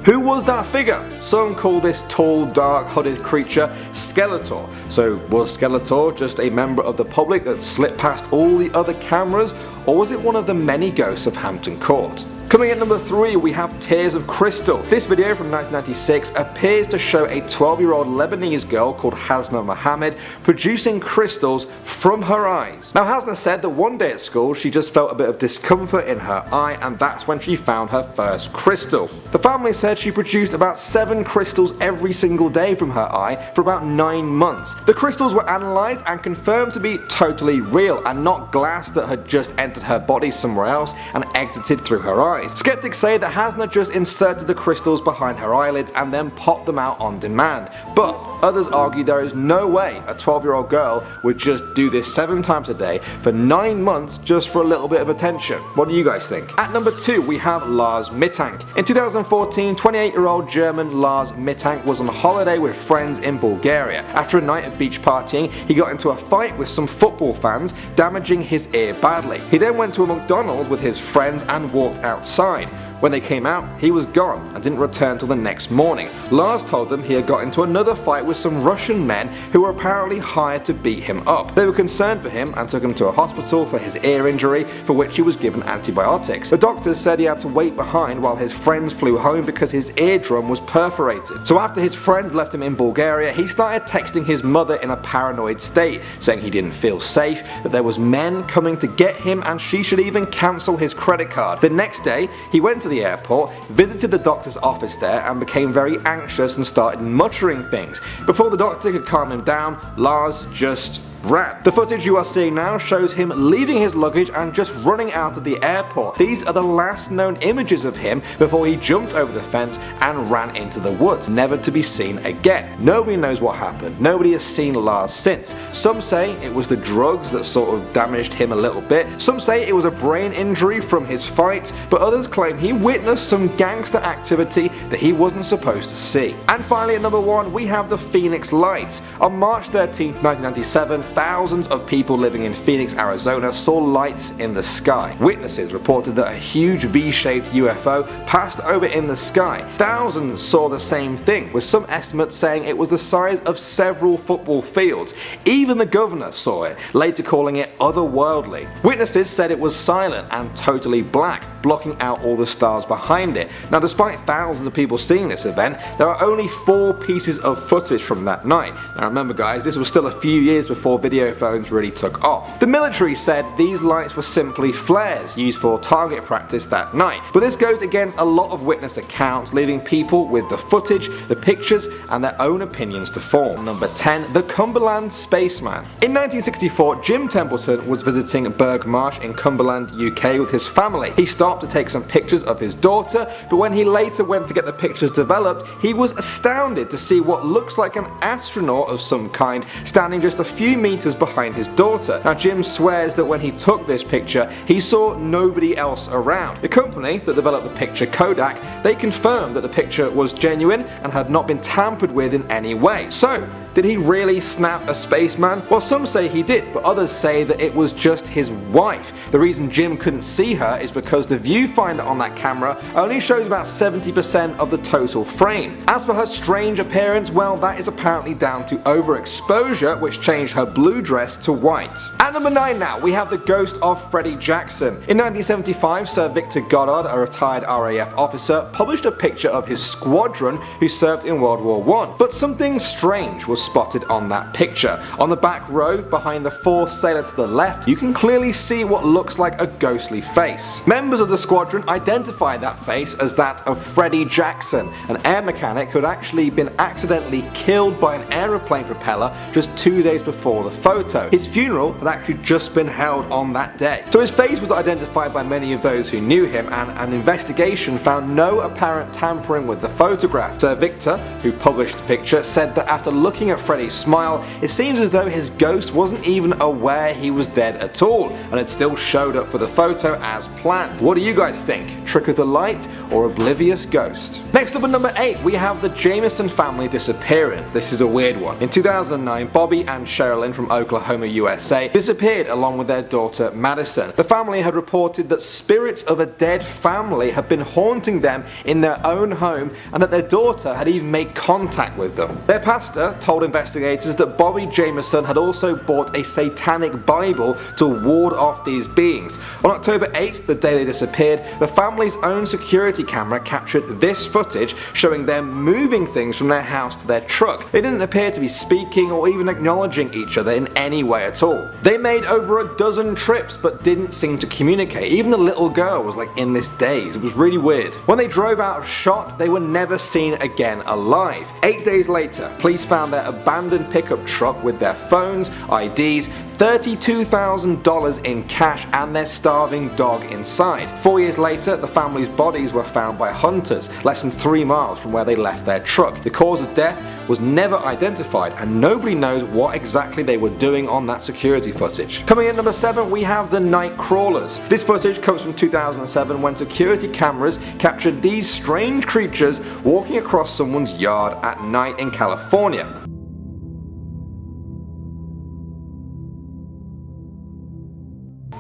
Who was that figure? Some call this tall, dark, hooded creature Skeletor. So was Skeletor just a member of the public that slipped past all the other cameras, or was it one of the many ghosts of Hampton Court? Coming at number 3 we have Tears of Crystal. This video from 1996 appears to show a 12-year-old Lebanese girl called Hasna Mohammed producing crystals from her eyes. Now Hasna said that one day at school she just felt a bit of discomfort in her eye, and that's when she found her first crystal. The family said she produced about 7 crystals every single day from her eye for about 9 months. The crystals were analysed and confirmed to be totally real and not glass that had just entered her body somewhere else and exited through her eyes. Skeptics say that Hasna just inserted the crystals behind her eyelids and then popped them out on demand, but others argue there is no way a 12-year-old girl would just do this 7 times a day for 9 months just for a little bit of attention. What do you guys think? At number 2 we have Lars Mittank. In 2014, 28-year-old German Lars Mittank was on holiday with friends in Bulgaria. After a night of beach partying, he got into a fight with some football fans, damaging his ear badly. He then went to a McDonald's with his friends and walked outside. When they came out, he was gone and didn't return till the next morning. Lars told them he had got into another fight with some Russian men who were apparently hired to beat him up. They were concerned for him and took him to a hospital for his ear injury, for which he was given antibiotics. The doctors said he had to wait behind while his friends flew home because his eardrum was perforated. So after his friends left him in Bulgaria, he started texting his mother in a paranoid state, saying he didn't feel safe, that there was men coming to get him and she should even cancel his credit card. The next day, he went to the airport, visited the doctor's office there and became very anxious and started muttering things. Before the doctor could calm him down, Lars just ran. The footage you are seeing now shows him leaving his luggage and just running out of the airport. These are the last known images of him before he jumped over the fence and ran into the woods, never to be seen again. Nobody knows what happened. Nobody has seen Lars since. Some say it was the drugs that sort of damaged him a little bit. Some say it was a brain injury from his fights, but others claim he witnessed some gangster activity that he wasn't supposed to see. And finally at number 1 we have the Phoenix Lights. On March 13, 1997, thousands of people living in Phoenix, Arizona saw lights in the sky. Witnesses reported that a huge V-shaped UFO passed over in the sky. Thousands saw the same thing, with some estimates saying it was the size of several football fields. Even the governor saw it, later calling it otherworldly. Witnesses said it was silent and totally black, blocking out all the stars behind it. Now despite thousands of people seeing this event, there are only 4 pieces of footage from that night. Now remember guys, this was still a few years before video phones really took off. The military said these lights were simply flares used for target practice that night, but this goes against a lot of witness accounts, leaving people with the footage, the pictures and their own opinions to form. Number 10. The Cumberland Spaceman. In 1964, Jim Templeton was visiting Burgh Marsh in Cumberland, UK with his family. He stopped to take some pictures of his daughter, but when he later went to get the pictures developed, he was astounded to see what looks like an astronaut of some kind standing just a few meters behind his daughter. Now Jim swears that when he took this picture, he saw nobody else around. The company that developed the picture, Kodak, they confirmed that the picture was genuine and had not been tampered with in any way. So, did he really snap a spaceman? Well, some say he did, but others say that it was just his wife. The reason Jim couldn't see her is because the viewfinder on that camera only shows about 70% of the total frame. As for her strange appearance, well, that is apparently down to overexposure, which changed her blue dress to white. At number 9 now, we have the ghost of Freddie Jackson. In 1975, Sir Victor Goddard, a retired RAF officer, published a picture of his squadron who served in World War I. But something strange was was spotted on that picture. On the back row, behind the fourth sailor to the left, you can clearly see what looks like a ghostly face. Members of the squadron identified that face as that of Freddie Jackson, an air mechanic who had actually been accidentally killed by an aeroplane propeller just 2 days before the photo. His funeral had actually just been held on that day. So his face was identified by many of those who knew him, and an investigation found no apparent tampering with the photograph. Sir Victor, who published the picture, said that after looking at Freddie's smile, it seems as though his ghost wasn't even aware he was dead at all, and had still showed up for the photo as planned. What do you guys think? Trick of the light or oblivious ghost? Next up at number 8, we have the Jameson family disappearance. This is a weird one. In 2009, Bobby and Sherilyn from Oklahoma, USA disappeared along with their daughter Madison. The family had reported that spirits of a dead family had been haunting them in their own home, and that their daughter had even made contact with them. Their pastor told investigators that Bobby Jameson had also bought a satanic Bible to ward off these beings. On October 8th, the day they disappeared, the family's own security camera captured this footage showing them moving things from their house to their truck. They didn't appear to be speaking or even acknowledging each other in any way at all. They made over a dozen trips but didn't seem to communicate. Even the little girl was like in this daze. It was really weird. When they drove out of shot, they were never seen again alive. 8 days later, police found their abandoned pickup truck with their phones, IDs, $32,000 in cash, and their starving dog inside. 4 years later, the family's bodies were found by hunters less than 3 miles from where they left their truck. The cause of death was never identified, and nobody knows what exactly they were doing on that security footage. Coming in number 7, we have the night crawlers. This footage comes from 2007 when security cameras captured these strange creatures walking across someone's yard at night in California.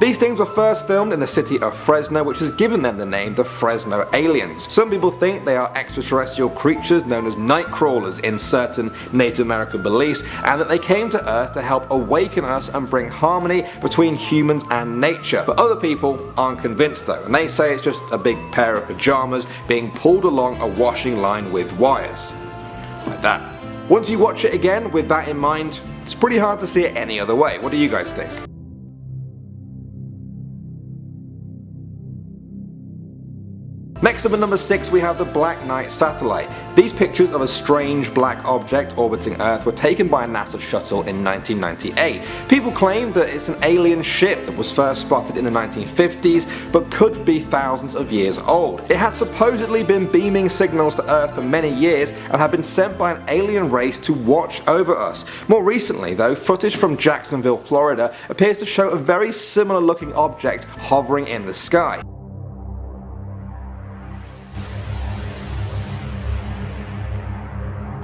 These things were first filmed in the city of Fresno, which has given them the name the Fresno Aliens. Some people think they are extraterrestrial creatures known as night crawlers in certain Native American beliefs, and that they came to Earth to help awaken us and bring harmony between humans and nature. But other people aren't convinced though, and they say it's just a big pair of pajamas being pulled along a washing line with wires. Like that. Once you watch it again with that in mind, it's pretty hard to see it any other way. What do you guys think? Next up at number 6, we have the Black Knight satellite. These pictures of a strange black object orbiting Earth were taken by a NASA shuttle in 1998. People claim that it's an alien ship that was first spotted in the 1950s, but could be thousands of years old. It had supposedly been beaming signals to Earth for many years and had been sent by an alien race to watch over us. More recently though, footage from Jacksonville, Florida appears to show a very similar looking object hovering in the sky.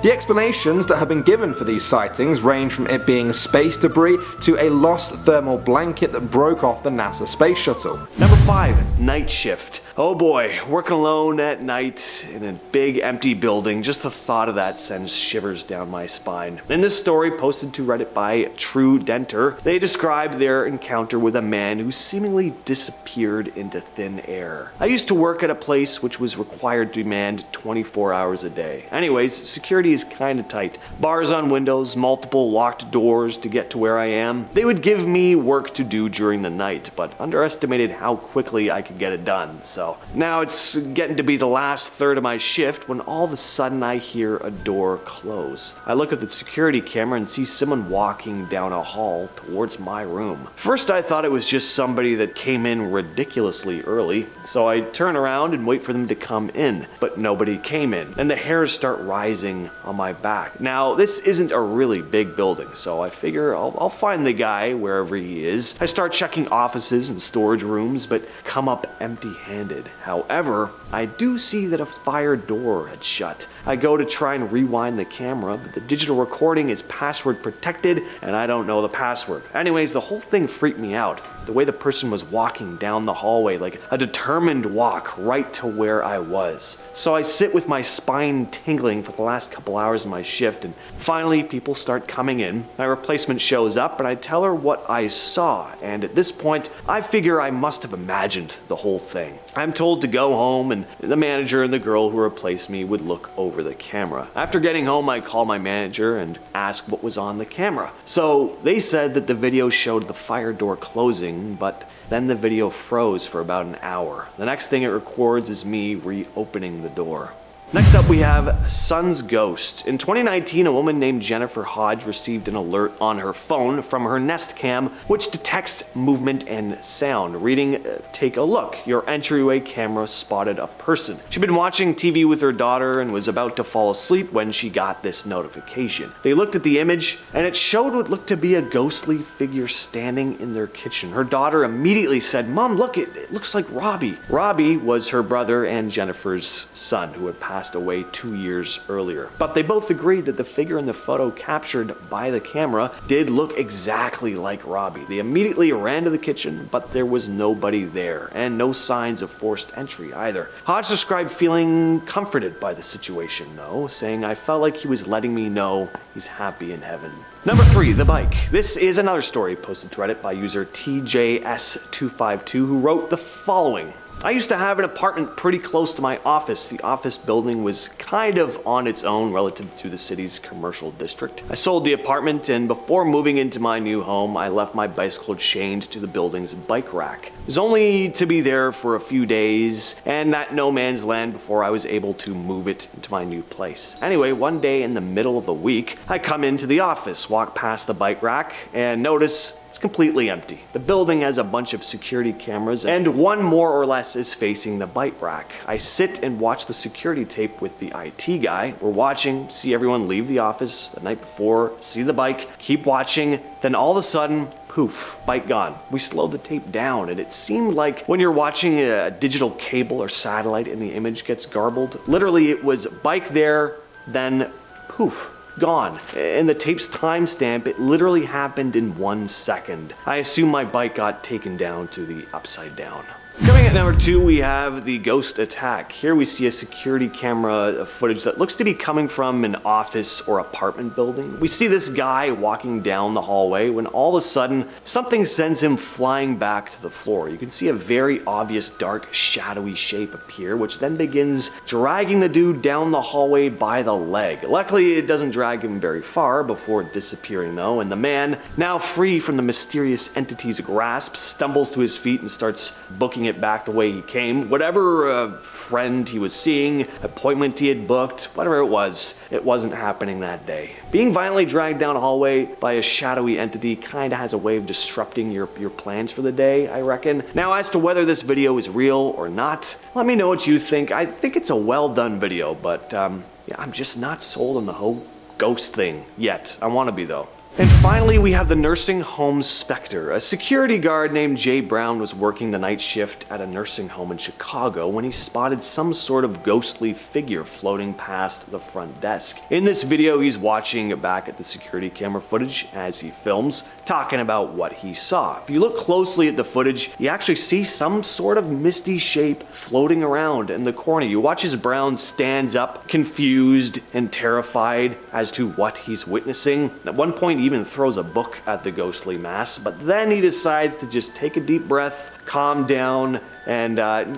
The explanations that have been given for these sightings range from it being space debris to a lost thermal blanket that broke off the NASA space shuttle. Number 5, night shift. Oh boy, working alone at night in a big empty building, just the thought of that sends shivers down my spine. In this story posted to Reddit by True Denter, they describe their encounter with a man who seemingly disappeared into thin air. I used to work at a place which was required to be manned 24 hours a day. Anyways, security is kinda tight. Bars on windows, multiple locked doors to get to where I am. They would give me work to do during the night, but underestimated how quickly I could get it done, so now it's getting to be the last third of my shift when all of a sudden I hear a door close. I look at the security camera and see someone walking down a hall towards my room. First I thought it was just somebody that came in ridiculously early, so I turn around and wait for them to come in, but nobody came in, and the hairs start rising on my back. Now this isn't a really big building, so I figure I'll find the guy wherever he is. I start checking offices and storage rooms, but come up empty-handed. However, I do see that a fire door had shut. I go to try and rewind the camera, but the digital recording is password protected and I don't know the password. Anyways, the whole thing freaked me out. The way the person was walking down the hallway, like a determined walk right to where I was. So I sit with my spine tingling for the last couple hours of my shift, and finally people start coming in. My replacement shows up and I tell her what I saw, and at this point I figure I must have imagined the whole thing. I'm told to go home, and the manager and the girl who replaced me would look over the camera. After getting home, I call my manager and ask what was on the camera. So they said that the video showed the fire door closing, but then the video froze for about an hour. The next thing it records is me reopening the door. Next up, we have Son's Ghost. In 2019, a woman named Jennifer Hodge received an alert on her phone from her Nest Cam, which detects movement and sound. Reading, "Take a look. Your entryway camera spotted a person." She'd been watching TV with her daughter and was about to fall asleep when she got this notification. They looked at the image, and it showed what looked to be a ghostly figure standing in their kitchen. Her daughter immediately said, "Mom, look, it looks like Robbie." Robbie was her brother and Jennifer's son, who had passed away 2 years earlier. But they both agreed that the figure in the photo captured by the camera did look exactly like Robbie. They immediately ran to the kitchen, but there was nobody there, and no signs of forced entry either. Hodge described feeling comforted by the situation though, saying, "I felt like he was letting me know he's happy in heaven." Number 3, the bike. This is another story posted to Reddit by user TJS252, who wrote the following. I used to have an apartment pretty close to my office. The office building was kind of on its own relative to the city's commercial district. I sold the apartment, and before moving into my new home, I left my bicycle chained to the building's bike rack. It was only to be there for a few days and that no man's land before I was able to move it into my new place. Anyway, one day in the middle of the week, I come into the office, walk past the bike rack, and notice it's completely empty. The building has a bunch of security cameras, and one more or less is facing the bike rack. I sit and watch the security tape with the IT guy. We're watching, see everyone leave the office the night before, see the bike, keep watching, then all of a sudden, poof, bike gone. We slowed the tape down, and it seemed like when you're watching a digital cable or satellite and the image gets garbled, literally it was bike there, then poof, gone. And the tape's timestamp, it literally happened in 1 second. I assume my bike got taken down to the upside down. Coming at number 2, we have the ghost attack. Here we see a security camera footage that looks to be coming from an office or apartment building. We see this guy walking down the hallway when all of a sudden something sends him flying back to the floor. You can see a very obvious dark shadowy shape appear, which then begins dragging the dude down the hallway by the leg. Luckily it doesn't drag him very far before disappearing though, and the man, now free from the mysterious entity's grasp, stumbles to his feet and starts booking it back the way he came. Whatever friend he was seeing, appointment he had booked, whatever it wasn't happening that day. Being violently dragged down a hallway by a shadowy entity kinda has a way of disrupting your plans for the day, I reckon. Now, as to whether this video is real or not, let me know what you think. I think it's a well done video, but yeah, I'm just not sold on the whole ghost thing yet. I wanna be though. And finally, we have the nursing home specter. A security guard named Jay Brown was working the night shift at a nursing home in Chicago when he spotted some sort of ghostly figure floating past the front desk. In this video, he's watching back at the security camera footage as he films, talking about what he saw. If you look closely at the footage, you actually see some sort of misty shape floating around in the corner. You watch as Brown stands up, confused and terrified as to what he's witnessing. At one point, he even throws a book at the ghostly mass, but then he decides to just take a deep breath, calm down, and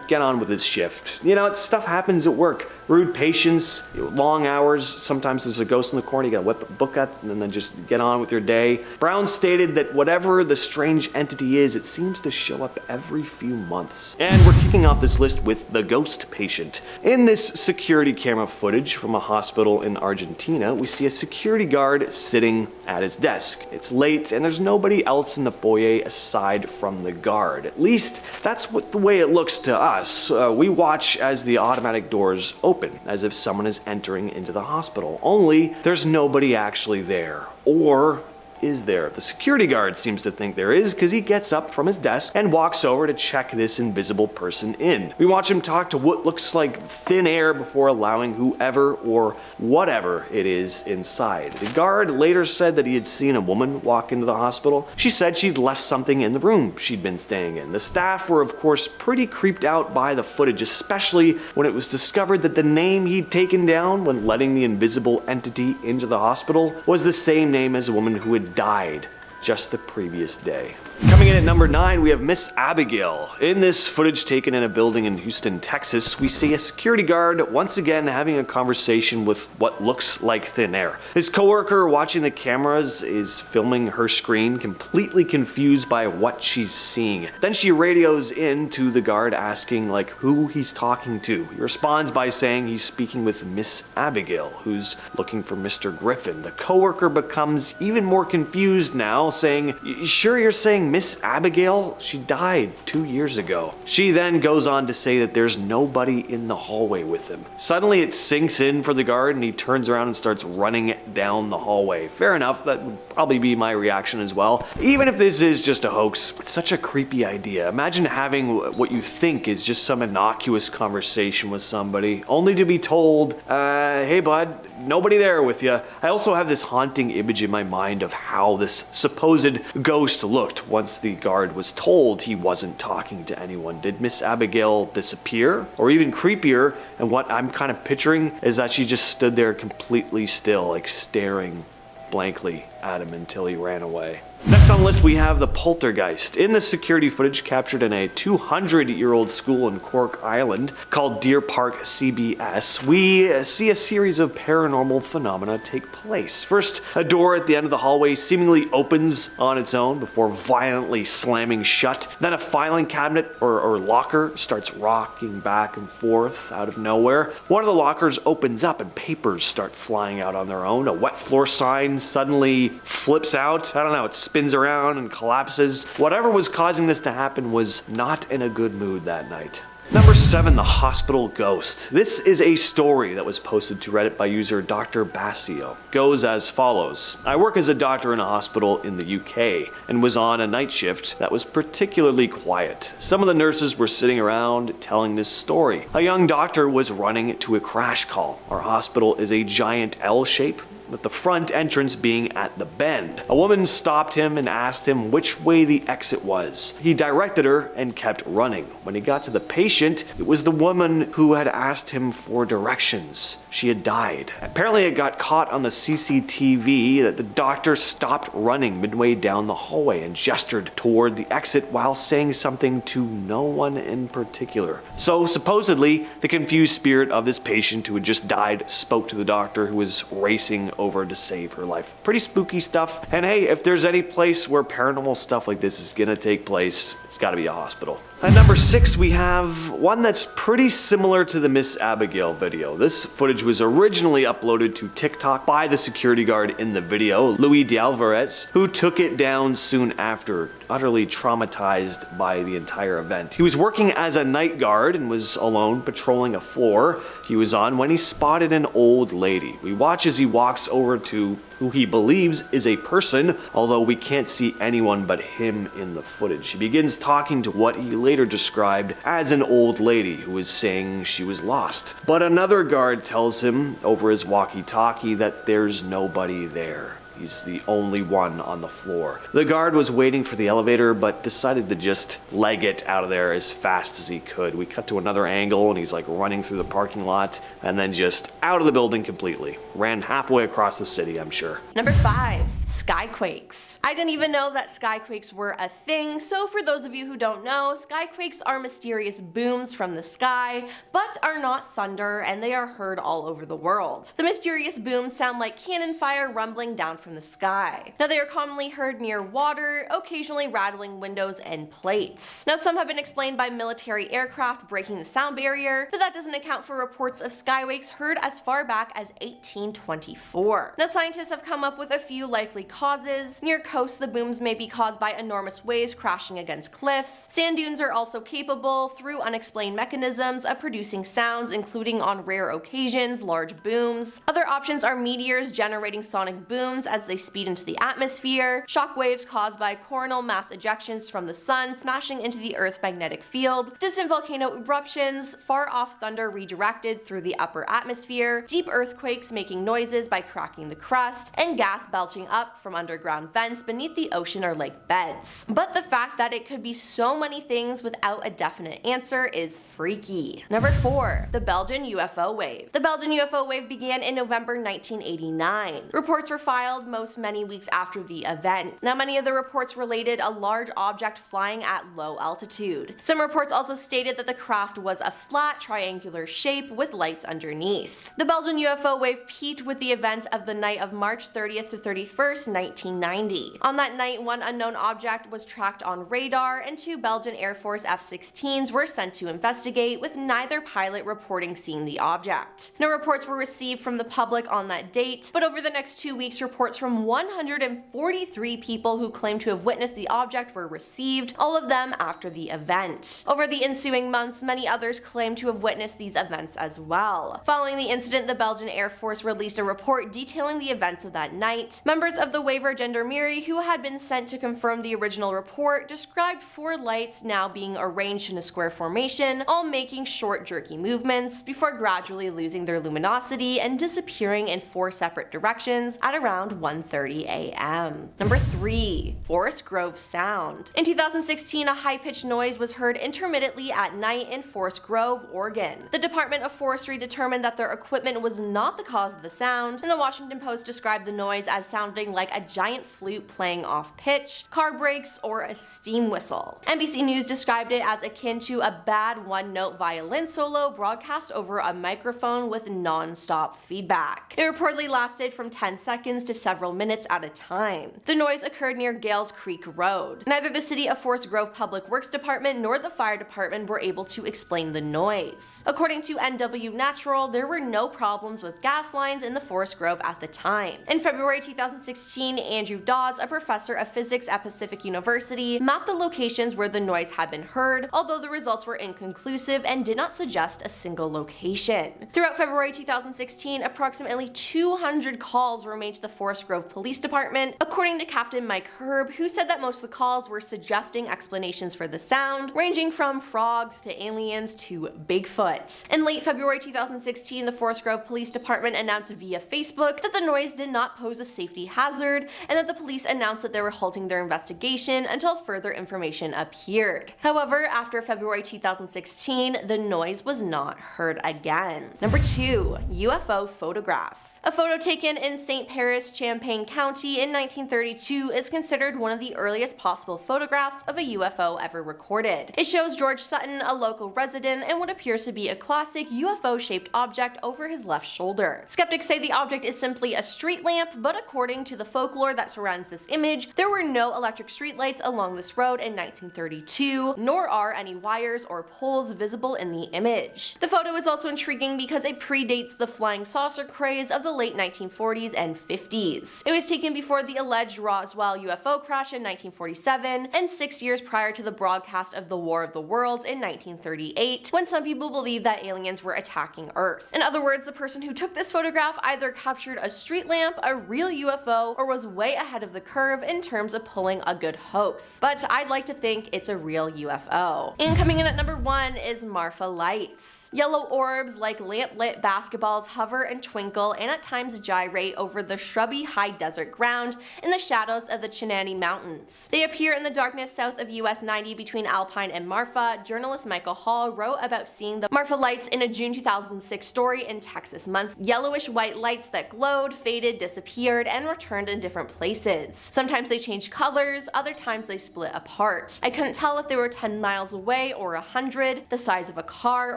get on with his shift. You know, stuff happens at work. Rude patients, long hours, sometimes there's a ghost in the corner, you gotta whip a book up and then just get on with your day. Brown stated that whatever the strange entity is, it seems to show up every few months. And we're kicking off this list with the ghost patient. In this security camera footage from a hospital in Argentina, we see a security guard sitting at his desk. It's late and there's nobody else in the foyer aside from the guard. At least that's what the way it looks to us. We watch as the automatic doors open, as if someone is entering into the hospital, only there's nobody actually there. Or is there? The security guard seems to think there is because he gets up from his desk and walks over to check this invisible person in. We watch him talk to what looks like thin air before allowing whoever or whatever it is inside. The guard later said that he had seen a woman walk into the hospital. She said she'd left something in the room she'd been staying in. The staff were of course pretty creeped out by the footage, especially when it was discovered that the name he'd taken down when letting the invisible entity into the hospital was the same name as a woman who had died just the previous day. Coming in at number 9, we have Miss Abigail. In this footage taken in a building in Houston, Texas, we see a security guard once again having a conversation with what looks like thin air. His coworker watching the cameras is filming her screen, completely confused by what she's seeing. Then she radios in to the guard asking who he's talking to. He responds by saying he's speaking with Miss Abigail, who's looking for Mr. Griffin. The coworker becomes even more confused now, saying, "You sure you're saying Miss Abigail? She died 2 years ago." She then goes on to say that there's nobody in the hallway with him. Suddenly it sinks in for the guard and he turns around and starts running down the hallway. Fair enough, that would probably be my reaction as well. Even if this is just a hoax, it's such a creepy idea. Imagine having what you think is just some innocuous conversation with somebody, only to be told, hey bud, nobody there with you. I also have this haunting image in my mind of how this supposed ghost looked once the guard was told he wasn't talking to anyone. Did Miss Abigail disappear? Or even creepier, and what I'm kind of picturing is that she just stood there completely still, staring blankly at him until he ran away. Next on the list we have the poltergeist. In the security footage captured in a 200-year-old school in Cork Island called Deer Park CBS, we see a series of paranormal phenomena take place. First, a door at the end of the hallway seemingly opens on its own before violently slamming shut. Then a filing cabinet or locker starts rocking back and forth out of nowhere. One of the lockers opens up and papers start flying out on their own. A wet floor sign suddenly flips out. I don't know, it spins around and collapses. Whatever was causing this to happen was not in a good mood that night. Number 7, the hospital ghost. This is a story that was posted to Reddit by user Dr. Basio. Goes as follows. I work as a doctor in a hospital in the UK and was on a night shift that was particularly quiet. Some of the nurses were sitting around telling this story. A young doctor was running to a crash call. Our hospital is a giant L shape, with the front entrance being at the bend. A woman stopped him and asked him which way the exit was. He directed her and kept running. When he got to the patient, it was the woman who had asked him for directions. She had died. Apparently it got caught on the CCTV that the doctor stopped running midway down the hallway and gestured toward the exit while saying something to no one in particular. So supposedly, the confused spirit of this patient who had just died spoke to the doctor, who was racing over to save her life. Pretty spooky stuff. And hey, if there's any place where paranormal stuff like this is gonna take place, it's gotta be a hospital. At number 6, we have one that's pretty similar to the Miss Abigail video. This footage was originally uploaded to TikTok by the security guard in the video, Luis de Alvarez, who took it down soon after, utterly traumatized by the entire event. He was working as a night guard and was alone patrolling a floor he was on when he spotted an old lady. We watch as he walks over to who he believes is a person, although we can't see anyone but him in the footage. He begins talking to what he later described as an old lady who was saying she was lost. But another guard tells him over his walkie-talkie that there's nobody there. He's the only one on the floor. The guard was waiting for the elevator, but decided to just leg it out of there as fast as he could. We cut to another angle and he's running through the parking lot and then just out of the building completely. Ran halfway across the city, I'm sure. Number 5, skyquakes. I didn't even know that skyquakes were a thing, so for those of you who don't know, skyquakes are mysterious booms from the sky, but are not thunder, and they are heard all over the world. The mysterious booms sound like cannon fire rumbling down from the sky. Now, they are commonly heard near water, occasionally rattling windows and plates. Now, some have been explained by military aircraft breaking the sound barrier, but that doesn't account for reports of skywakes heard as far back as 1824. Now, scientists have come up with a few likely likely causes. Near coasts, the booms may be caused by enormous waves crashing against cliffs. Sand dunes are also capable, through unexplained mechanisms, of producing sounds, including on rare occasions, large booms. Other options are meteors generating sonic booms as they speed into the atmosphere, shock waves caused by coronal mass ejections from the sun smashing into the Earth's magnetic field, distant volcano eruptions, far-off thunder redirected through the upper atmosphere, deep earthquakes making noises by cracking the crust, and gas belching up from underground vents beneath the ocean or lake beds. But the fact that it could be so many things without a definite answer is freaky. Number 4. The Belgian UFO Wave. The Belgian UFO wave began in November 1989. Reports were filed many weeks after the event. Now, many of the reports related a large object flying at low altitude. Some reports also stated that the craft was a flat, triangular shape with lights underneath. The Belgian UFO wave peaked with the events of the night of March 30th to 31st, 1990. On that night, one unknown object was tracked on radar, and 2 Belgian Air Force F-16s were sent to investigate, with neither pilot reporting seeing the object. No reports were received from the public on that date, but over the next 2 weeks, reports from 143 people who claimed to have witnessed the object were received, all of them after the event. Over the ensuing months, many others claimed to have witnessed these events as well. Following the incident, the Belgian Air Force released a report detailing the events of that night. Members of the waiver gendarmerie who had been sent to confirm the original report described 4 lights now being arranged in a square formation, all making short, jerky movements before gradually losing their luminosity and disappearing in 4 separate directions at around 1:30 a.m. Number 3. Forest Grove Sound. In 2016, a high-pitched noise was heard intermittently at night in Forest Grove, Oregon. The Department of Forestry determined that their equipment was not the cause of the sound, and the Washington Post described the noise as sounding like a giant flute playing off pitch, car brakes, or a steam whistle. NBC News described it as akin to a bad one-note violin solo broadcast over a microphone with non-stop feedback. It reportedly lasted from 10 seconds to several minutes at a time. The noise occurred near Gales Creek Road. Neither the City of Forest Grove Public Works Department nor the fire department were able to explain the noise. According to NW Natural, there were no problems with gas lines in the Forest Grove at the time. In February 2016, Andrew Dawes, a professor of physics at Pacific University, mapped the locations where the noise had been heard, although the results were inconclusive and did not suggest a single location. Throughout February 2016, approximately 200 calls were made to the Forest Grove Police Department, according to Captain Mike Herb, who said that most of the calls were suggesting explanations for the sound, ranging from frogs to aliens to Bigfoot. In late February 2016, the Forest Grove Police Department announced via Facebook that the noise did not pose a safety hazard, and that the police announced that they were halting their investigation until further information appeared. However, after February 2016, the noise was not heard again. Number 2. UFO Photograph. A photo taken in St. Paris, Champaign County in 1932 is considered one of the earliest possible photographs of a UFO ever recorded. It shows George Sutton, a local resident, and what appears to be a classic UFO-shaped object over his left shoulder. Skeptics say the object is simply a street lamp, but according to the folklore that surrounds this image, there were no electric streetlights along this road in 1932, nor are any wires or poles visible in the image. The photo is also intriguing because it predates the flying saucer craze of the late 1940s and 50s. It was taken before the alleged Roswell UFO crash in 1947 and 6 years prior to the broadcast of the War of the Worlds in 1938, when some people believed that aliens were attacking Earth. In other words, the person who took this photograph either captured a street lamp, a real UFO, or was way ahead of the curve in terms of pulling a good hoax. But I'd like to think it's a real UFO. And coming in at number 1 is Marfa lights. Yellow orbs like lamp-lit basketballs hover and twinkle and at times gyrate over the shrubby high desert ground in the shadows of the Chinandie Mountains. They appear in the darkness south of US 90 between Alpine and Marfa. Journalist Michael Hall wrote about seeing the Marfa lights in a June 2006 story in Texas Month. Yellowish white lights that glowed, faded, disappeared, and returned in different places. Sometimes they changed colors, other times they split apart. I couldn't tell if they were 10 miles away or 100, the size of a car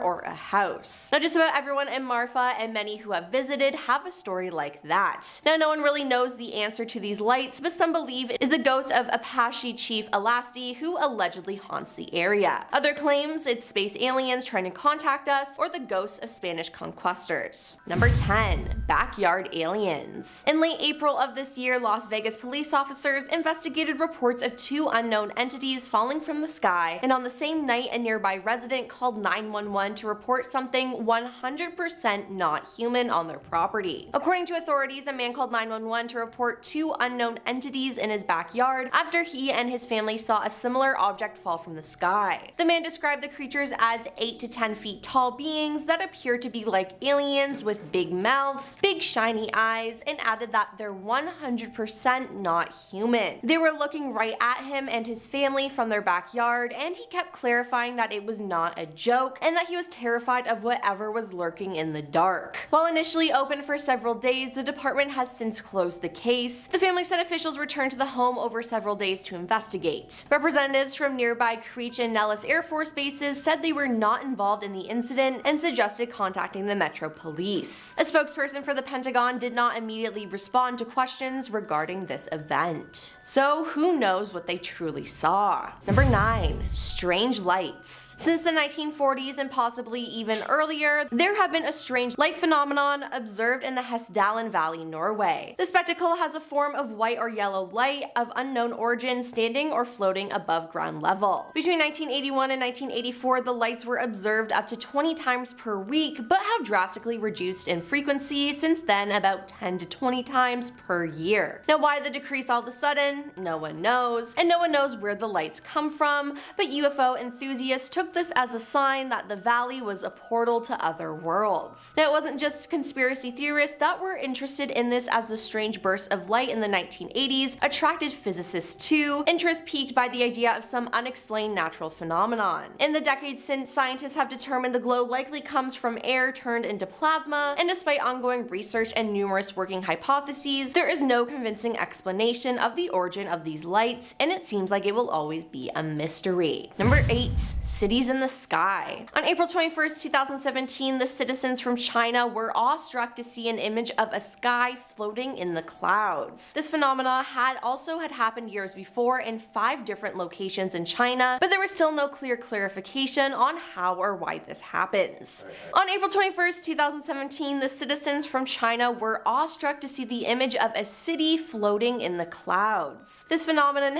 or a house. Now, just about everyone in Marfa and many who have visited have a story like that. Now, no one really knows the answer to these lights, but some believe it is the ghost of Apache chief Alasti, who allegedly haunts the area. Other claims it's space aliens trying to contact us, or the ghosts of Spanish conquistadors. Number 10. Backyard aliens. In late April of this this year, Las Vegas police officers investigated reports of 2 unknown entities falling from the sky, and on the same night, a nearby resident called 911 to report something 100% not human on their property. According to authorities, a man called 911 to report 2 unknown entities in his backyard after he and his family saw a similar object fall from the sky. The man described the creatures as 8 to 10 feet tall beings that appear to be like aliens with big mouths, big shiny eyes, and added that they're 100% not human. They were looking right at him and his family from their backyard, and he kept clarifying that it was not a joke and that he was terrified of whatever was lurking in the dark. While initially open for several days, the department has since closed the case. The family said officials returned to the home over several days to investigate. Representatives from nearby Creech and Nellis Air Force bases said they were not involved in the incident and suggested contacting the Metro Police. A spokesperson for the Pentagon did not immediately respond to questions regarding this event. So who knows what they truly saw? Number 9. Strange lights. Since the 1940s and possibly even earlier, there have been a strange light phenomenon observed in the Hessdalen Valley, Norway. The spectacle has a form of white or yellow light of unknown origin standing or floating above ground level. Between 1981 and 1984, the lights were observed up to 20 times per week, but have drastically reduced in frequency since then, about 10 to 20 times per year. Now, why the decrease all of a sudden? No one knows, and no one knows where the lights come from, but UFO enthusiasts took this as a sign that the valley was a portal to other worlds. Now, it wasn't just conspiracy theorists that were interested in this, as the strange bursts of light in the 1980s attracted physicists too, interest piqued by the idea of some unexplained natural phenomenon. In the decades since, scientists have determined the glow likely comes from air turned into plasma, and despite ongoing research and numerous working hypotheses, there is no convincing explanation of the origin of these lights, and it seems like it will always be a mystery. Number 8. Cities in the sky. On April 21st, 2017, the citizens from China were awestruck to see an image of a sky floating in the clouds. This phenomena had happened years before in 5 different locations in China, but there was still no clear clarification on how or why this happens. On April 21st, 2017, the citizens from China were awestruck to see the image of a city floating in the clouds. This phenomenon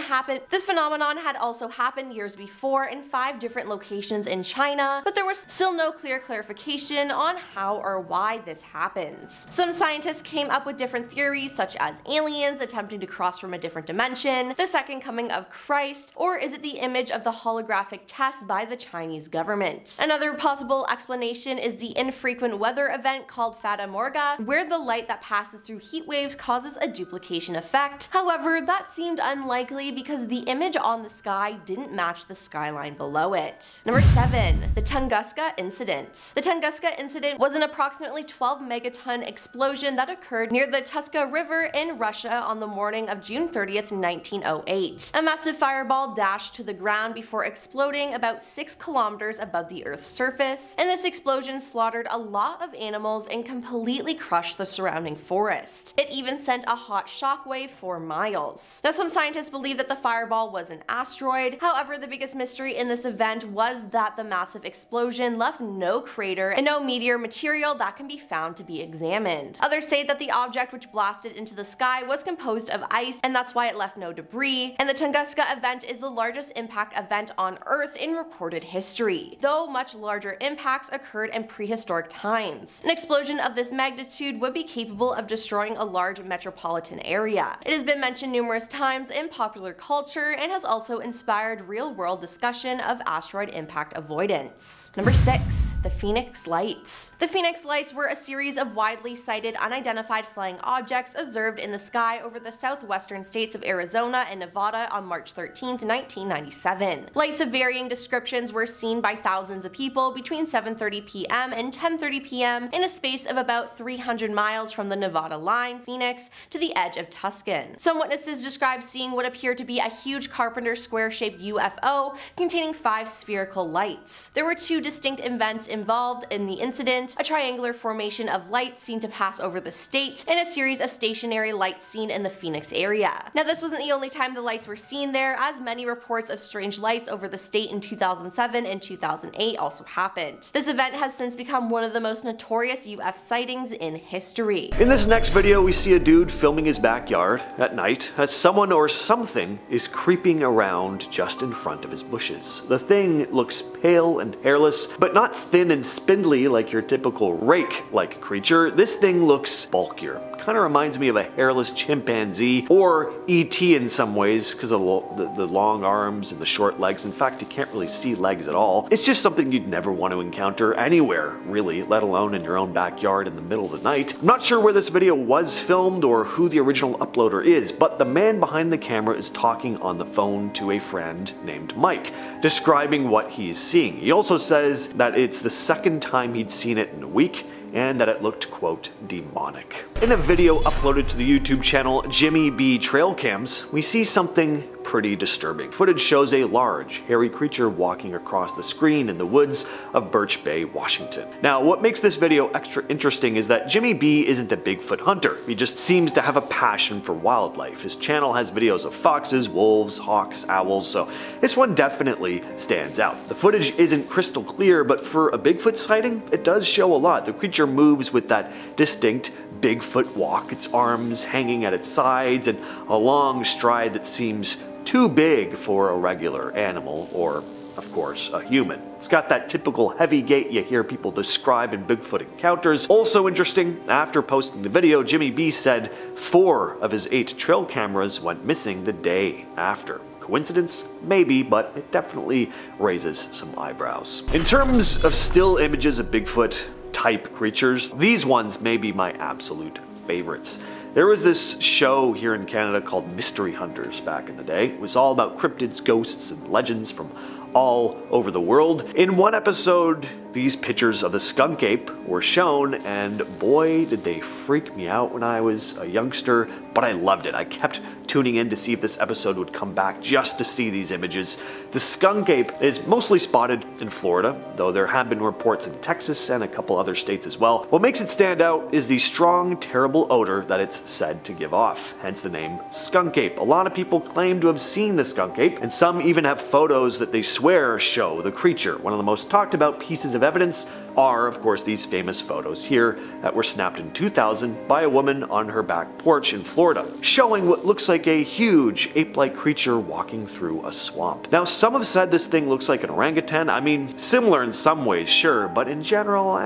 had also happened years before in 5 different locations in China, but there was still no clear clarification on how or why this happens. Some scientists came up with different theories, such as aliens attempting to cross from a different dimension, the second coming of Christ, or is it the image of the holographic test by the Chinese government? Another possible explanation is the infrequent weather event called Fata Morgana, where the light that passes through heat waves causes a duplication effect. However, that seemed unlikely because the image on the sky didn't match the skyline below it. Number 7. The Tunguska Incident. The Tunguska Incident was an approximately 12 megaton explosion that occurred near the Tuska River in Russia on the morning of June 30th, 1908. A massive fireball dashed to the ground before exploding about 6 kilometers above the Earth's surface, and this explosion slaughtered a lot of animals and completely crushed the surrounding forest. It even sent a hot shockwave for miles. Now, some scientists believe that the fireball was an asteroid. However, the biggest mystery in this event was that the massive explosion left no crater and no meteor material that can be found to be examined. Others say that the object which blasted into the sky was composed of ice, and that's why it left no debris, and the Tunguska event is the largest impact event on Earth in recorded history, though much larger impacts occurred in prehistoric times. An explosion of this magnitude would be capable of destroying a large metropolitan area. It has been mentioned numerous times in popular culture and has also inspired real-world discussion of asteroid impact avoidance. Number 6. The Phoenix Lights. The Phoenix Lights were a series of widely sighted unidentified flying objects observed in the sky over the southwestern states of Arizona and Nevada on March 13, 1997. Lights of varying descriptions were seen by thousands of people between 7:30 p.m. and 10:30 p.m. in a space of about 300 miles from the Nevada line, Phoenix, to the edge of Tucson. Some witnesses described seeing what appeared to be a huge carpenter square-shaped UFO containing 5 spherical lights. There were two distinct events involved in the incident: a triangular formation of lights seen to pass over the state, and a series of stationary lights seen in the Phoenix area. Now, this wasn't the only time the lights were seen there, as many reports of strange lights over the state in 2007 and 2008 also happened. This event has since become one of the most notorious UF sightings in history. In this next video, we see a dude filming his backyard at night as someone or something is creeping around just in front of his bushes. The thing looks pale and hairless, but not thin and spindly like your typical rake-like creature. This thing looks bulkier. Kind of reminds me of a hairless chimpanzee or E.T. in some ways because of the long arms and the short legs. In fact, you can't really see legs at all. It's just something you'd never want to encounter anywhere, really, let alone in your own backyard in the middle of the night. I'm not sure where this video was filmed or who the original uploader is, but the man behind the camera is talking on the phone to a friend named Mike, describing what he's seeing. He also says that it's the second time he'd seen it in a week, and that it looked, quote, demonic. In a video uploaded to the YouTube channel Jimmy B Trail Cams, we see something pretty disturbing. Footage shows a large, hairy creature walking across the screen in the woods of Birch Bay, Washington. Now, what makes this video extra interesting is that Jimmy B isn't a Bigfoot hunter. He just seems to have a passion for wildlife. His channel has videos of foxes, wolves, hawks, owls, so this one definitely stands out. The footage isn't crystal clear, but for a Bigfoot sighting, it does show a lot. The creature moves with that distinct Bigfoot walk, its arms hanging at its sides, and a long stride that seems too big for a regular animal, or, of course, a human. It's got that typical heavy gait you hear people describe in Bigfoot encounters. Also interesting, after posting the video, Jimmy B said 4 of his 8 trail cameras went missing the day after. Coincidence? Maybe, but it definitely raises some eyebrows. In terms of still images of Bigfoot type creatures, these ones may be my absolute favorites. There was this show here in Canada called Mystery Hunters back in the day. It was all about cryptids, ghosts, and legends from all over the world. In one episode, these pictures of the skunk ape were shown, and boy did they freak me out when I was a youngster, but I loved it. I kept tuning in to see if this episode would come back just to see these images. The skunk ape is mostly spotted in Florida, though there have been reports in Texas and a couple other states as well. What makes it stand out is the strong, terrible odor that it's said to give off, hence the name skunk ape. A lot of people claim to have seen the skunk ape, and some even have photos that they swear show the creature. One of the most talked about pieces of evidence are, of course, these famous photos here that were snapped in 2000 by a woman on her back porch in Florida, showing what looks like a huge ape-like creature walking through a swamp. Now, some have said this thing looks like an orangutan. I mean, similar in some ways, sure, but in general,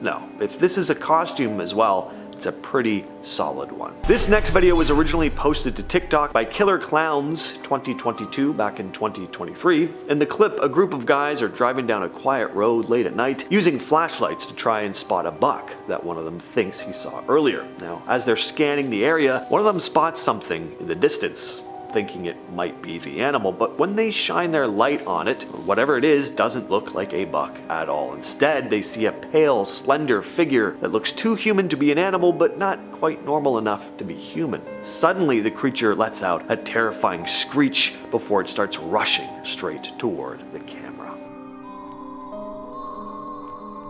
no. If this is a costume as well, it's a pretty solid one. This next video was originally posted to TikTok by Killer Clowns 2022 back in 2023. In the clip, a group of guys are driving down a quiet road late at night using flashlights to try and spot a buck that one of them thinks he saw earlier. Now, as they're scanning the area, one of them spots something in the distance, thinking it might be the animal, but when they shine their light on it, whatever it is doesn't look like a buck at all. Instead, they see a pale, slender figure that looks too human to be an animal, but not quite normal enough to be human. Suddenly, the creature lets out a terrifying screech before it starts rushing straight toward the camera.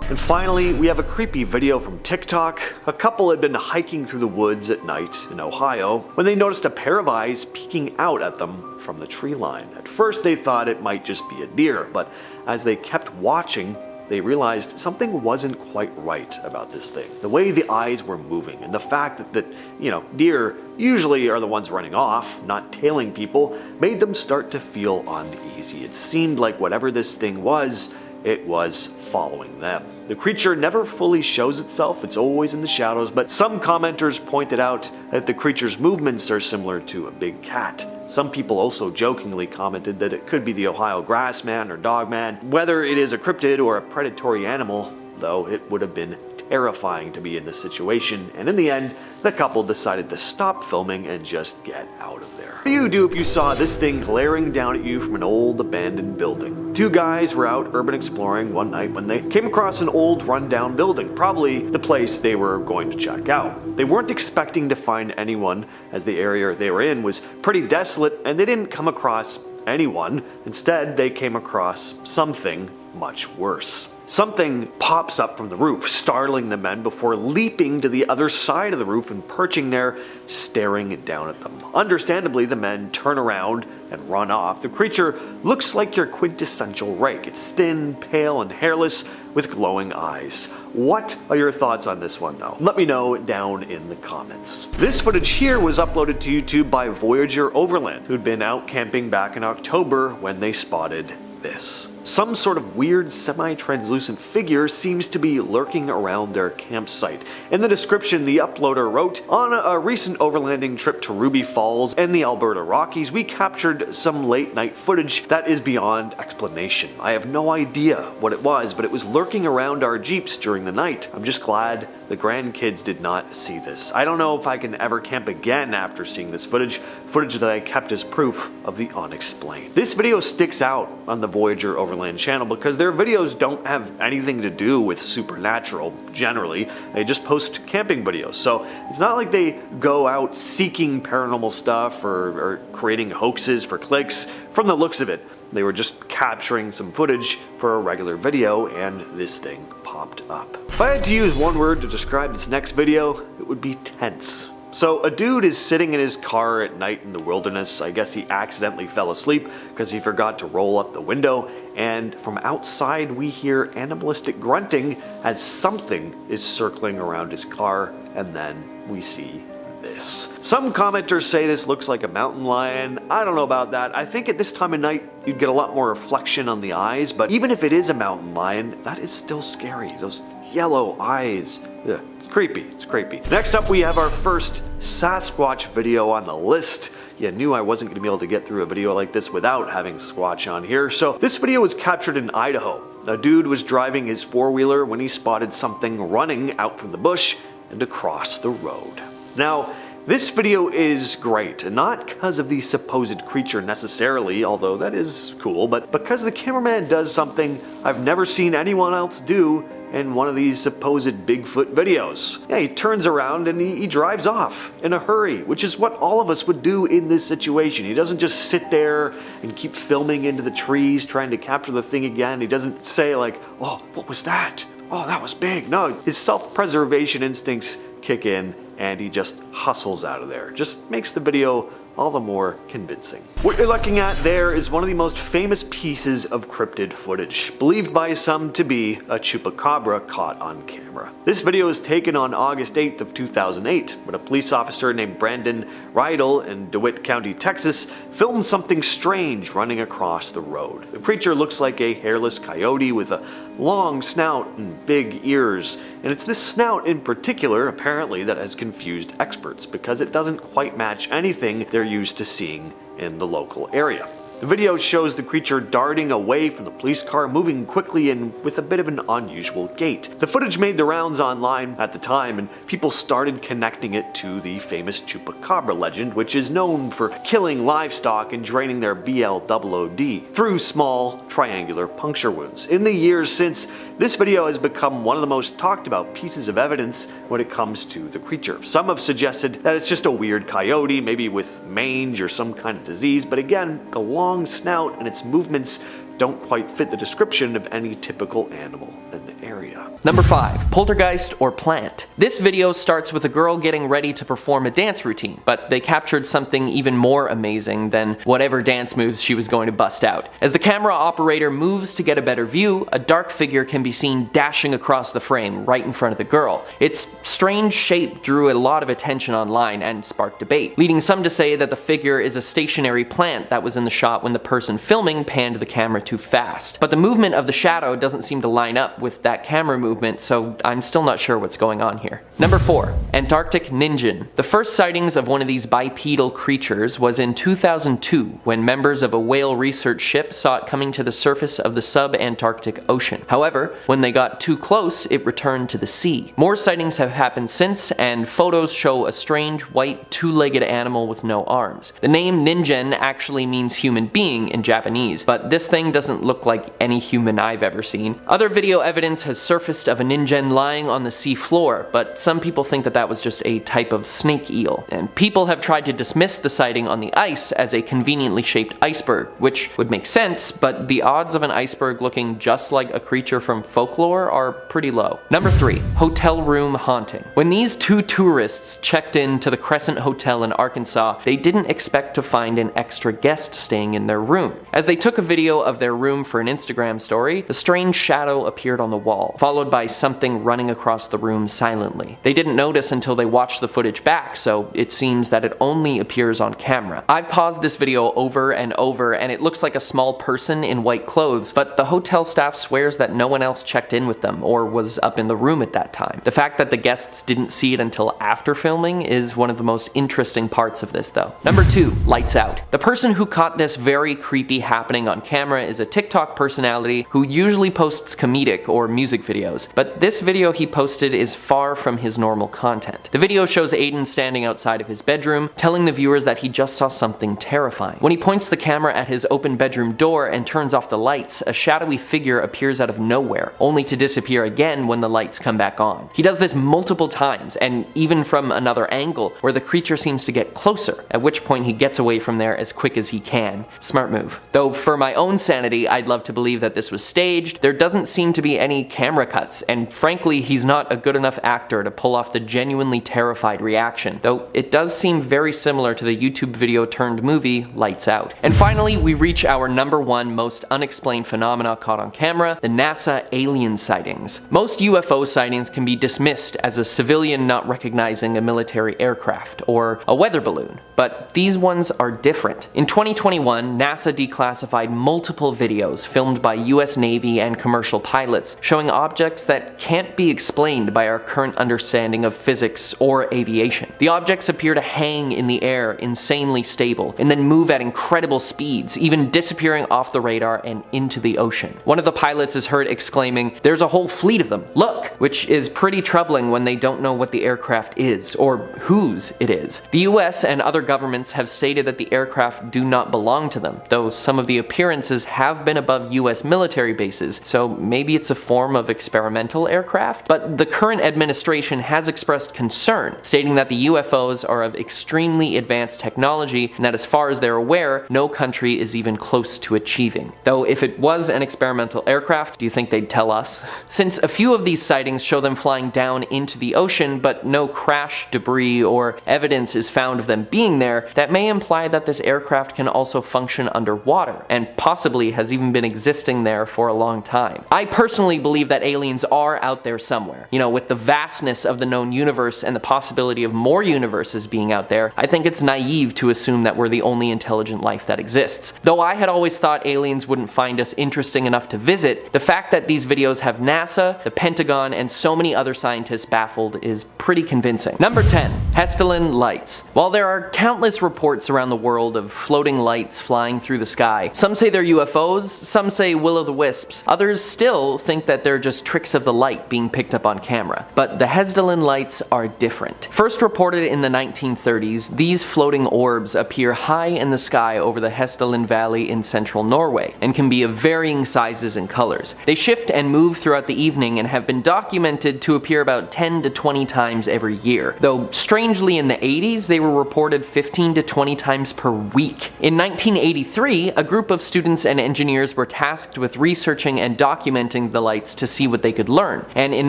And finally, we have a creepy video from TikTok. A couple had been hiking through the woods at night in Ohio when they noticed a pair of eyes peeking out at them from the tree line. At first, they thought it might just be a deer, but as they kept watching, they realized something wasn't quite right about this thing. The way the eyes were moving and the fact that deer usually are the ones running off, not tailing people, made them start to feel uneasy. It seemed like whatever this thing was, it was following them. The creature never fully shows itself, it's always in the shadows, but some commenters pointed out that the creature's movements are similar to a big cat. Some people also jokingly commented that it could be the Ohio grassman or dogman. Whether it is a cryptid or a predatory animal, though, it would have been terrifying to be in this situation, and in the end, the couple decided to stop filming and just get out of there. What do you do if you saw this thing glaring down at you from an old abandoned building? 2 guys were out urban exploring one night when they came across an old rundown building, probably the place they were going to check out. They weren't expecting to find anyone, as the area they were in was pretty desolate, and they didn't come across anyone. Instead, they came across something much worse. Something pops up from the roof, startling the men before leaping to the other side of the roof and perching there, staring down at them. Understandably, the men turn around and run off. The creature looks like your quintessential rake. It's thin, pale, and hairless with glowing eyes. What are your thoughts on this one, though? Let me know down in the comments. This footage here was uploaded to YouTube by Voyager Overland, who'd been out camping back in October when they spotted this. Some sort of weird semi-translucent figure seems to be lurking around their campsite. In the description, the uploader wrote, "On a recent overlanding trip to Ruby Falls and the Alberta Rockies, we captured some late night footage that is beyond explanation. I have no idea what it was, but it was lurking around our Jeeps during the night. I'm just glad the grandkids did not see this. I don't know if I can ever camp again after seeing this footage that I kept as proof of the unexplained." This video sticks out on the Voyager Overland channel because their videos don't have anything to do with supernatural generally. They just post camping videos. So it's not like they go out seeking paranormal stuff or creating hoaxes for clicks. From the looks of it, they were just capturing some footage for a regular video and this thing popped up. If I had to use one word to describe this next video, it would be tense. So a dude is sitting in his car at night in the wilderness. I guess he accidentally fell asleep because he forgot to roll up the window, and from outside we hear animalistic grunting as something is circling around his car, and then we see this. Some commenters say this looks like a mountain lion. I don't know about that. I think at this time of night you'd get a lot more reflection on the eyes, but even if it is a mountain lion, that is still scary. Those yellow eyes. Ugh. Creepy. It's creepy. Next up, we have our first Sasquatch video on the list. You knew I wasn't going to be able to get through a video like this without having Squatch on here. So this video was captured in Idaho. A dude was driving his four-wheeler when he spotted something running out from the bush and across the road. Now, this video is great, and not because of the supposed creature necessarily, although that is cool, but because the cameraman does something I've never seen anyone else do in one of these supposed Bigfoot videos. Yeah, he turns around and he drives off in a hurry, which is what all of us would do in this situation. He doesn't just sit there and keep filming into the trees trying to capture the thing again. He doesn't say like, "Oh, what was that? Oh, that was big." No, his self-preservation instincts kick in and he just hustles out of there. Just makes the video all the more convincing. What you're looking at there is one of the most famous pieces of cryptid footage, believed by some to be a chupacabra caught on camera. This video was taken on August 8th of 2008, when a police officer named Brandon Rydell in DeWitt County, Texas, filmed something strange running across the road. The creature looks like a hairless coyote with a long snout and big ears, and it's this snout in particular, apparently, that has confused experts because it doesn't quite match anything they're used to seeing in the local area. The video shows the creature darting away from the police car, moving quickly and with a bit of an unusual gait. The footage made the rounds online at the time, and people started connecting it to the famous chupacabra legend, which is known for killing livestock and draining their BLOOD through small triangular puncture wounds. In the years since, this video has become one of the most talked about pieces of evidence when it comes to the creature. Some have suggested that it's just a weird coyote, maybe with mange or some kind of disease, but again, the long snout and its movements don't quite fit the description of any typical animal in the area. Number 5. Poltergeist or plant. This video starts with a girl getting ready to perform a dance routine, but they captured something even more amazing than whatever dance moves she was going to bust out. As the camera operator moves to get a better view, a dark figure can be seen dashing across the frame right in front of the girl. Its strange shape drew a lot of attention online and sparked debate, leading some to say that the figure is a stationary plant that was in the shot when the person filming panned the camera too fast. But the movement of the shadow doesn't seem to line up with that camera movement, so I'm still not sure what's going on here. Number 4. Antarctic Ninjin. The first sightings of one of these bipedal creatures was in 2002, when members of a whale research ship saw it coming to the surface of the sub-Antarctic Ocean. However, when they got too close, it returned to the sea. More sightings have happened since, and photos show a strange white two-legged animal with no arms. The name Ninjin actually means human being in Japanese, but this thing doesn't look like any human I've ever seen. Other video evidence has surfaced ghost of a ningen lying on the sea floor, but some people think that that was just a type of snake eel. And people have tried to dismiss the sighting on the ice as a conveniently shaped iceberg, which would make sense, but the odds of an iceberg looking just like a creature from folklore are pretty low. Number 3. Hotel room haunting. When these two tourists checked in to the Crescent Hotel in Arkansas, they didn't expect to find an extra guest staying in their room. As they took a video of their room for an Instagram story, a strange shadow appeared on the wall, followed by something running across the room silently. They didn't notice until they watched the footage back, so it seems that it only appears on camera. I've paused this video over and over, and it looks like a small person in white clothes, but the hotel staff swears that no one else checked in with them or was up in the room at that time. The fact that the guests didn't see it until after filming is one of the most interesting parts of this though. Number 2. Lights out. The person who caught this very creepy happening on camera is a TikTok personality who usually posts comedic or music videos, but this video he posted is far from his normal content. The video shows Aiden standing outside of his bedroom, telling the viewers that he just saw something terrifying. When he points the camera at his open bedroom door and turns off the lights, a shadowy figure appears out of nowhere, only to disappear again when the lights come back on. He does this multiple times, and even from another angle, where the creature seems to get closer, at which point he gets away from there as quick as he can. Smart move. Though for my own sanity, I'd love to believe that this was staged. There doesn't seem to be any camera cuts, and frankly, he's not a good enough actor to pull off the genuinely terrified reaction, though it does seem very similar to the YouTube video turned movie Lights Out. And finally, we reach our number 1 most unexplained phenomena caught on camera, the NASA alien sightings. Most UFO sightings can be dismissed as a civilian not recognizing a military aircraft or a weather balloon, but these ones are different. In 2021, NASA declassified multiple videos filmed by US Navy and commercial pilots showing objects that can't be explained by our current understanding of physics or aviation. The objects appear to hang in the air, insanely stable, and then move at incredible speeds, even disappearing off the radar and into the ocean. One of the pilots is heard exclaiming, "There's a whole fleet of them, look!" which is pretty troubling when they don't know what the aircraft is or whose it is. The US and other governments have stated that the aircraft do not belong to them, though some of the appearances have been above US military bases, so maybe it's a form of experimental aircraft. But the current administration has expressed concern, stating that the UFOs are of extremely advanced technology and that as far as they're aware, no country is even close to achieving. Though if it was an experimental aircraft, do you think they'd tell us? Since a few of these sightings show them flying down into the ocean, but no crash, debris, or evidence is found of them being there, that may imply that this aircraft can also function underwater, and possibly has even been existing there for a long time. I personally believe that aliens are out there somewhere. You know, with the vastness of the known universe and the possibility of more universes being out there, I think it's naive to assume that we're the only intelligent life that exists. Though I had always thought aliens wouldn't find us interesting enough to visit, the fact that these videos have NASA, the Pentagon, and so many other scientists baffled is pretty convincing. Number 10. Hestilin lights. While there are countless reports around the world of floating lights flying through the sky, some say they're UFOs, some say will-o'-the-wisps, others still think that they're just tricks of the light being picked up on camera. But the Hestilin lights are different. First reported in the 1930s, these floating orbs appear high in the sky over the Hestilin Valley in central Norway, and can be of varying sizes and colors. They shift and move throughout the evening and have been documented to appear about 10 to 20 times every year, though strangely in the 80s they were reported 15 to 20 times per week. In 1983, a group of students and engineers were tasked with researching and documenting the lights to see what they could learn, and in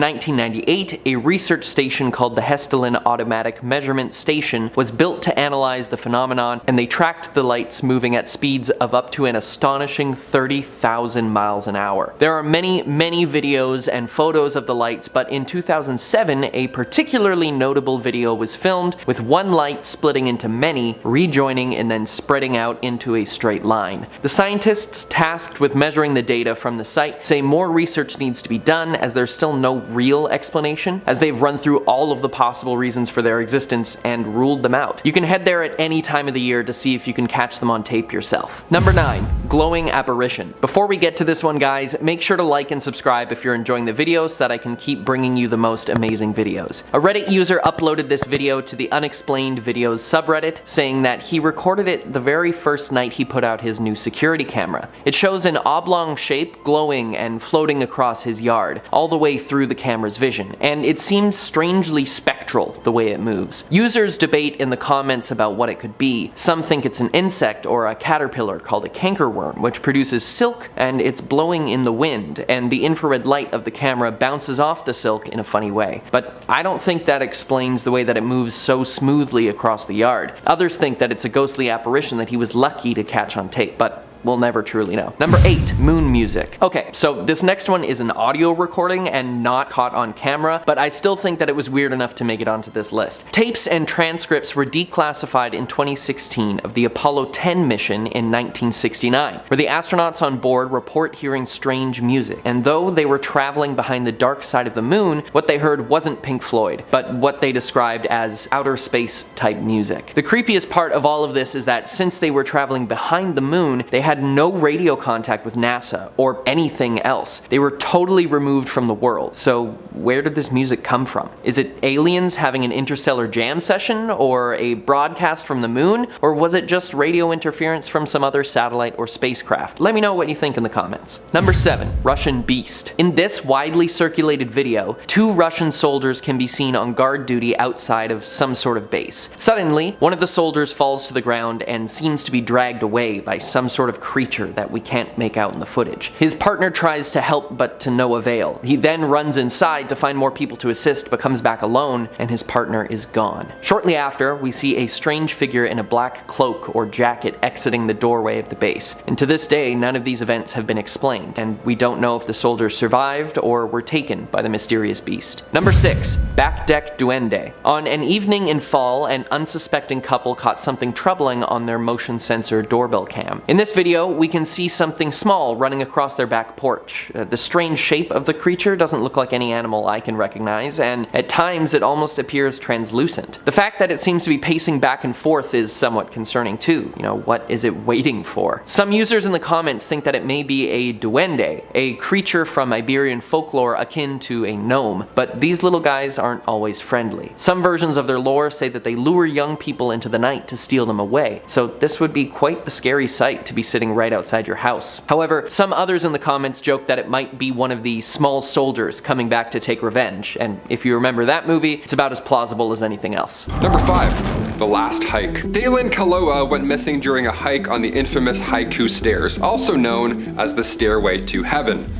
1998, a research station called the Hestilin Automatic Measurement Station was built to analyze the phenomenon, and they tracked the lights moving at speeds of up to an astonishing 30,000 miles an hour. There are many videos and photos of the lights, but in 2007, a particularly notable video was filmed with one light splitting into many, rejoining and then spreading out into a straight line. The scientists tasked with measuring the data from the site say more research needs to be done, as there's still no real explanation, as they've run through all of the possible reasons for their existence and ruled them out. You can head there at any time of the year to see if you can catch them on tape yourself. Number 9. glowing apparition. Before we get to this one, guys, make sure to like and subscribe if you're enjoying the video so that I can keep bringing you the most amazing videos. A Reddit user uploaded this video to the Unexplained videos subreddit, saying that he recorded it the very first night he put out his new security camera. It shows an oblong shape glowing and floating across his yard, all the way through the camera's vision, and it seems strangely spectral the way it moves. Users debate in the comments about what it could be. Some think it's an insect or a caterpillar called a cankerworm, which produces silk and it's blowing in the wind, and the infrared light of the camera bounces off the silk in a funny way. But I don't think that explains the way that it moves so smoothly across the yard. Others think that it's a ghostly apparition that he was lucky to catch on tape, but we'll never truly know. Number 8, moon music. Okay, so this next one is an audio recording and not caught on camera, but I still think that it was weird enough to make it onto this list. Tapes and transcripts were declassified in 2016 of the Apollo 10 mission in 1969, where the astronauts on board report hearing strange music. And though they were traveling behind the dark side of the moon, what they heard wasn't Pink Floyd, but what they described as outer space type music. The creepiest part of all of this is that since they were traveling behind the moon, they had no radio contact with NASA or anything else. They were totally removed from the world. So where did this music come from? Is it aliens having an interstellar jam session, or a broadcast from the moon, or was it just radio interference from some other satellite or spacecraft? Let me know what you think in the comments. Number 7, Russian Beast. In this widely circulated video, 2 Russian soldiers can be seen on guard duty outside of some sort of base. Suddenly, one of the soldiers falls to the ground and seems to be dragged away by some sort of creature that we can't make out in the footage. His partner tries to help, but to no avail. He then runs inside to find more people to assist, but comes back alone, and his partner is gone. Shortly after, we see a strange figure in a black cloak or jacket exiting the doorway of the base. And to this day, none of these events have been explained, and we don't know if the soldiers survived or were taken by the mysterious beast. Number 6, back deck duende. On an evening in fall, an unsuspecting couple caught something troubling on their motion sensor doorbell cam. In this video, we can see something small running across their back porch. The strange shape of the creature doesn't look like any animal I can recognize, and at times it almost appears translucent. The fact that it seems to be pacing back and forth is somewhat concerning too. You know, what is it waiting for? Some users in the comments think that it may be a duende, a creature from Iberian folklore akin to a gnome, but these little guys aren't always friendly. Some versions of their lore say that they lure young people into the night to steal them away, so this would be quite the scary sight to be sitting right outside your house. However, some others in the comments joke that it might be one of the small soldiers coming back to take revenge, and if you remember that movie, it's about as plausible as anything else. Number 5, the last hike. Dalia Kaloa went missing during a hike on the infamous Haiku Stairs, also known as the Stairway to Heaven.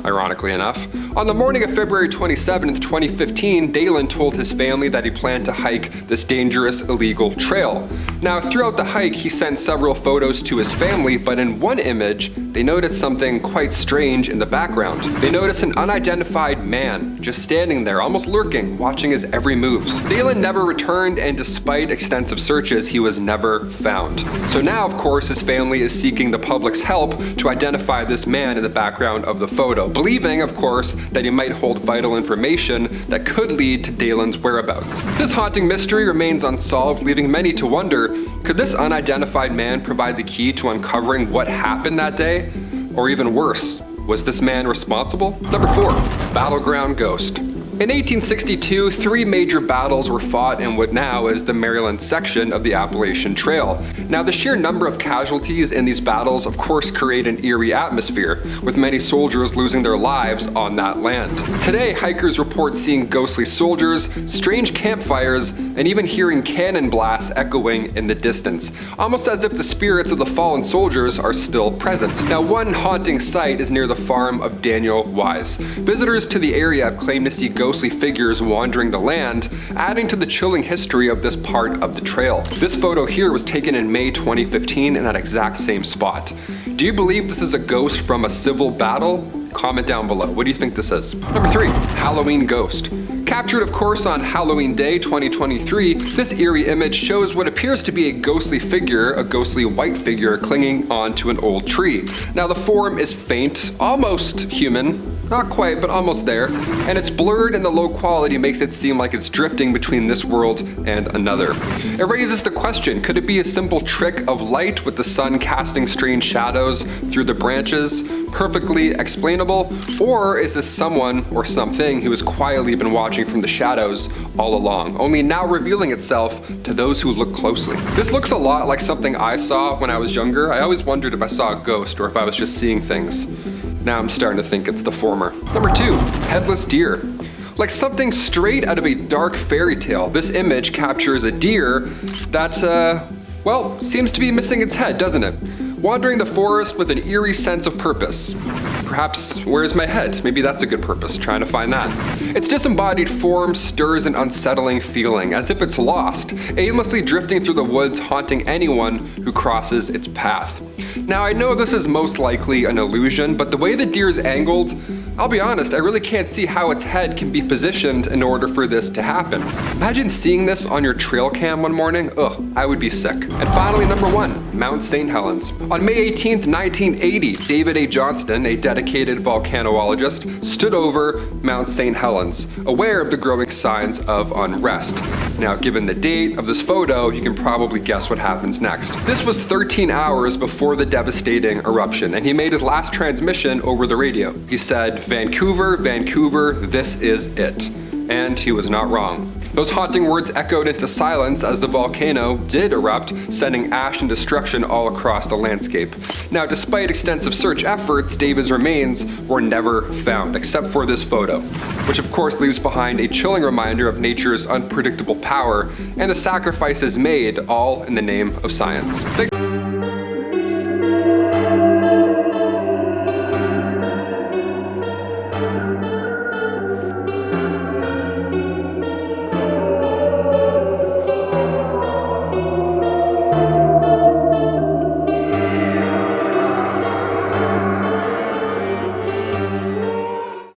Ironically enough, on the morning of February 27th, 2015, Dalia told his family that he planned to hike this dangerous, illegal trail. Now, throughout the hike, he sent several photos to his family, but in one image, they noticed something quite strange in the background. They noticed an unidentified man just standing there, almost lurking, watching his every moves. Dalia never returned, and despite extensive searches, he was never found. So now, of course, his family is seeking the public's help to identify this man in the background of the photo, believing, of course, that he might hold vital information that could lead to Dalia's whereabouts. This haunting mystery remains unsolved, leaving many to wonder, could this unidentified man provide the key to uncovering what happened that day? Or even worse, was this man responsible? Number 4, Battleground Ghost. In 1862, 3 major battles were fought in what now is the Maryland section of the Appalachian Trail. Now, the sheer number of casualties in these battles of course create an eerie atmosphere, with many soldiers losing their lives on that land. Today, hikers report seeing ghostly soldiers, strange campfires, and even hearing cannon blasts echoing in the distance, almost as if the spirits of the fallen soldiers are still present. Now, one haunting site is near the farm of Daniel Wise. Visitors to the area have claimed to see ghostly figures wandering the land, adding to the chilling history of this part of the trail. This photo here was taken in May 2015 in that exact same spot. Do you believe this is a ghost from a civil battle? Comment down below. What do you think this is? Number 3, Halloween Ghost. Captured, of course, on Halloween Day 2023, this eerie image shows what appears to be a ghostly figure, a ghostly white figure clinging onto an old tree. Now, the form is faint, almost human, Not quite, but almost there. And it's blurred and the low quality makes it seem like it's drifting between this world and another. It raises the question, could it be a simple trick of light with the sun casting strange shadows through the branches? Perfectly explainable? Or is this someone or something who has quietly been watching from the shadows all along, only now revealing itself to those who look closely? This looks a lot like something I saw when I was younger. I always wondered if I saw a ghost or if I was just seeing things. Now I'm starting to think it's the former. Number 2, headless deer. Like something straight out of a dark fairy tale, this image captures a deer that, well, seems to be missing its head, doesn't it? Wandering the forest with an eerie sense of purpose. Perhaps, where's my head? Maybe that's a good purpose, trying to find that. Its disembodied form stirs an unsettling feeling, as if it's lost, aimlessly drifting through the woods, haunting anyone who crosses its path. Now, I know this is most likely an illusion, but the way the deer is angled, I'll be honest, I really can't see how its head can be positioned in order for this to happen. Imagine seeing this on your trail cam one morning. Ugh, I would be sick. And finally, number 1, Mount St. Helens. On May 18th, 1980, David A. Johnston, a dedicated volcanologist, stood over Mount St. Helens, aware of the growing signs of unrest. Now, given the date of this photo, you can probably guess what happens next. This was 13 hours before the devastating eruption, and he made his last transmission over the radio. He said, "Vancouver, Vancouver, this is it." And he was not wrong. Those haunting words echoed into silence as the volcano did erupt, sending ash and destruction all across the landscape. Now, despite extensive search efforts, David's remains were never found, except for this photo, which of course leaves behind a chilling reminder of nature's unpredictable power and the sacrifices made, all in the name of science. Thanks.